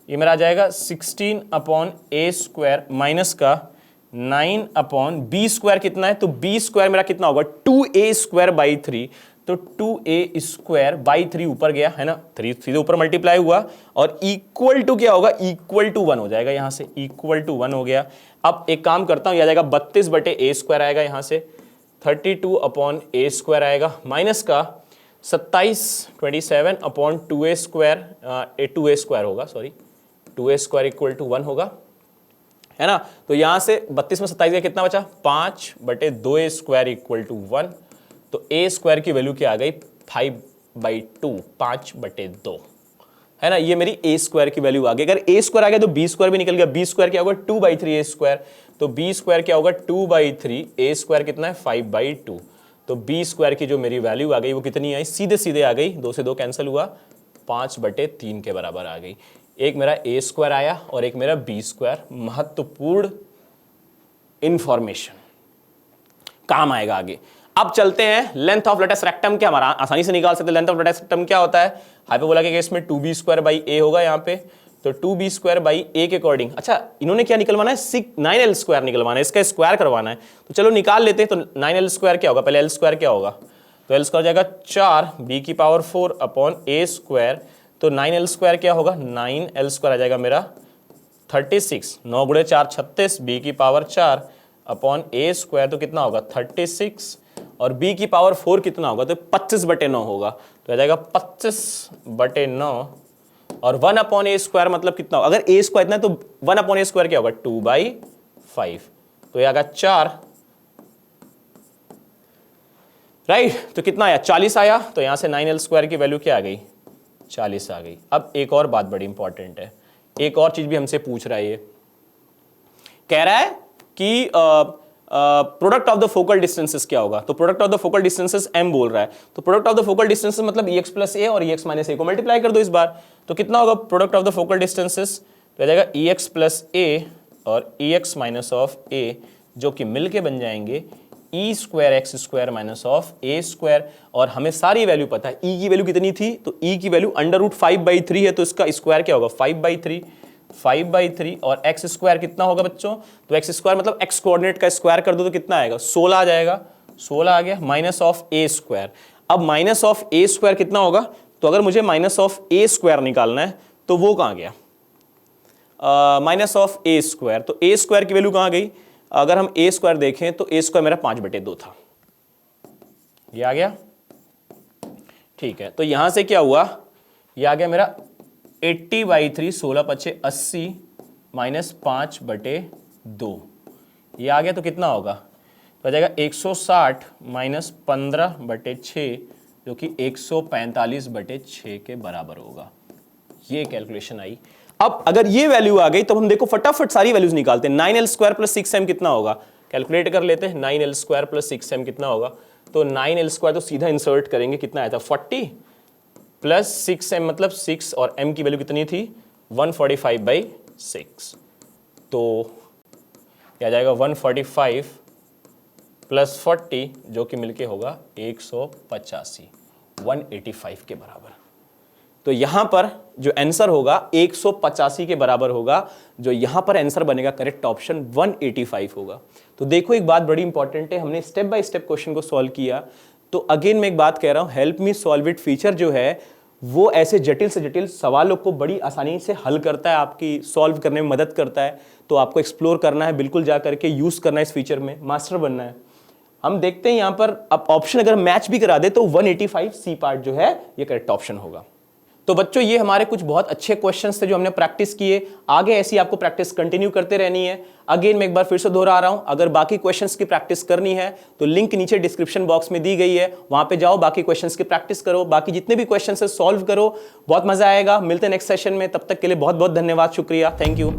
ये मेरा आ जाएगा 16 अपॉन ए स्क्वायर माइनस का 9 अपॉन बी स्क्वायर कितना है, तो बी स्क्वायर मेरा कितना होगा 2a स्क्वायर बाई 3, तो 2a स्क्वायर बाई 3 ऊपर गया, है ना, 3 सीधे ऊपर मल्टीप्लाई हुआ, और इक्वल टू क्या होगा, इक्वल टू 1 हो जाएगा, यहां से इक्वल टू 1 हो गया। अब एक काम करता हूं, यह आ जाएगा 32/a स्क्वायर आएगा, यहां से 32 अपॉन ए स्क्वायर आएगा, माइनस का 27 upon 2a square, 2a square होगा, sorry 2a square equal to 1 होगा, है ना। तो यहां से 32 में 27 का कितना बचा, 5/2a स्क्वायर इक्वल टू 1, तो a स्क्वायर की वैल्यू क्या आ गई, 5/2, 5/2, है ना, ये मेरी a स्क्वायर की वैल्यू आ गई। अगर a स्क्वायर आ गया तो b स्क्वायर भी निकल गया, b स्क्वायर क्या होगा 2/3 a स्क्वायर, तो b स्क्वायर क्या होगा 2/3, a स्क्वायर कितना है 5/2, तो b स्क्वायर की जो मेरी वैल्यू आ गई वो कितनी आई, सीधे सीधे आ गई, 2 से 2 कैंसिल हुआ, 5/3 के बराबर आ गई। एक मेरा a स्क्वायर आया और एक मेरा b स्क्वायर, महत्वपूर्ण इंफॉर्मेशन, काम आएगा आगे। अब चलते हैं, लेंथ ऑफ लेटस रेक्टम क्या हमारा आसानी से निकाल सकते हैं, लेंथ ऑफ लेटस रेक्टम क्या होता है, हाइपरबोला के केस में 2b स्क्वायर बाई a होगा यहाँ पे, तो 2b स्क्वायर बाई a के अकॉर्डिंग, अच्छा इन्होंने क्या निकलवाना है, 9l स्क्वायर निकलवाना है, इसका स्क्वायर करवाना है, तो चलो निकाल लेते हैं। तो 9l स्क्वायर क्या होगा, पहले l स्क्वायर क्या होगा, तो l स्क्वायर हो जाएगा 4b की पावर 4 अपॉन a स्क्वायर, तो 9l स्क्वायर क्या होगा, 9l स्क्वायर आ जाएगा मेरा 36, 9 गुणे 4 36, b की पावर 4 अपॉन a स्क्वायर, तो कितना होगा 36, और b की पावर 4 कितना होगा, तो 25/9 होगा, तो आ जाएगा 25/9, और 1 अपॉन a स्क्वायर मतलब कितना होगा, अगर a स्क्वायर इतना है तो 1 अपॉन a स्क्वायर क्या होगा 2/5, तो ये आ गया 4, राइट, तो कितना आया 40 आया, तो यहां से 9l स्क्वायर की वैल्यू क्या आ गई 40 आ गई। अब एक और बात बड़ी इंपॉर्टेंट है, एक और चीज भी हमसे पूछ रहा है, ये कह रहा है कि product of the focal distances क्या होगा, तो product of the focal distances m बोल रहा है, तो product of the focal distances मतलब ex प्लस a और ex माइनस a को मल्टीप्लाई कर दो इस बार, तो कितना होगा product of the focal distances, तो आ जाएगा ई एक्स प्लस ए और ई एक्स माइनस ऑफ ए, जो कि मिलके बन जाएंगे E square x square minus of A square. और हमें सारी वैल्यू पता है, ई की वैल्यू कितनी थी, तो ई की वैल्यू √5/3 है, तो इसका स्क्वायर क्या होगा 5/3 और एक्स स्क्वायर कितना होगा बच्चों, तो एक्स स्क्वायर मतलब एक्स कोऑर्डिनेट का स्क्वायर कर दो तो कितना आएगा 16 आ जाएगा, 16 आ गया, माइनस ऑफ ए स्क्वायर। अब माइनस ऑफ ए स्क्वायर कितना होगा, तो अगर मुझे माइनस ऑफ ए स्क्वायर निकालना है तो वो कहाँ गया, माइनस ऑफ ए स्क्वायर, तो ए स्क्वायर की वैल्यू कहाँ गई, अगर हम ए स्क्वायर देखें तो ए स्क्वायर मेरा 5/2 था, ये आ गया, ठीक है। तो यहां से क्या हुआ, ये आ गया मेरा 80/3, 16×5 80 माइनस 5/2, ये आ गया, तो कितना होगा, तो आ जाएगा 160 माइनस 15/6, जो कि 145/6 के बराबर होगा। ये कैलकुलेशन आई। अब अगर ये वैल्यू आ गई तो हम देखो फटाफट सारी वैल्यूज निकालते हैं। 9l² + 6m कितना होगा, कैलकुलेट कर लेते हैं। 9l² + 6m कितना होगा, तो 9l² तो सीधा इंसर्ट करेंगे, कितना आया था 40 प्लस 6m मतलब 6, और m की वैल्यू कितनी थी 145/6, तो क्या जाएगा 145 प्लस 40, जो कि मिलके होगा 185, 185 के बराबर। तो यहां पर जो आंसर होगा 185 के बराबर होगा, जो यहां पर आंसर बनेगा करेक्ट ऑप्शन 185 होगा। तो देखो एक बात बड़ी इंपॉर्टेंट है, हमने स्टेप बाय स्टेप क्वेश्चन को सॉल्व किया। तो अगेन मैं एक बात कह रहा हूं, help me solve it feature जो है वो ऐसे जटिल से जटिल सवालों को बड़ी आसानी से हल करता है, आपकी सॉल्व करने में मदद करता है। तो आपको एक्सप्लोर करना है, बिल्कुल जा करके यूज करना है, इस फीचर में मास्टर बनना है। हम देखते हैं यहां पर, अब ऑप्शन अगर मैच भी करा दे तो 185 सी पार्ट जो है ये करेक्ट ऑप्शन होगा। तो बच्चों ये हमारे कुछ बहुत अच्छे क्वेश्चंस थे जो हमने प्रैक्टिस किए, आगे ऐसी आपको प्रैक्टिस कंटिन्यू करते रहनी है। अगेन मैं एक बार फिर से दोहरा रहा हूं, अगर बाकी क्वेश्चंस की प्रैक्टिस करनी है तो लिंक नीचे डिस्क्रिप्शन बॉक्स में दी गई है, वहां पे जाओ, बाकी क्वेश्चंस की प्रैक्टिस करो, बाकी जितने भी क्वेश्चंस है सॉल्व करो, बहुत मजा आएगा। मिलते हैं नेक्स्ट सेशन में, तब तक के लिए बहुत बहुत धन्यवाद, शुक्रिया, थैंक यू।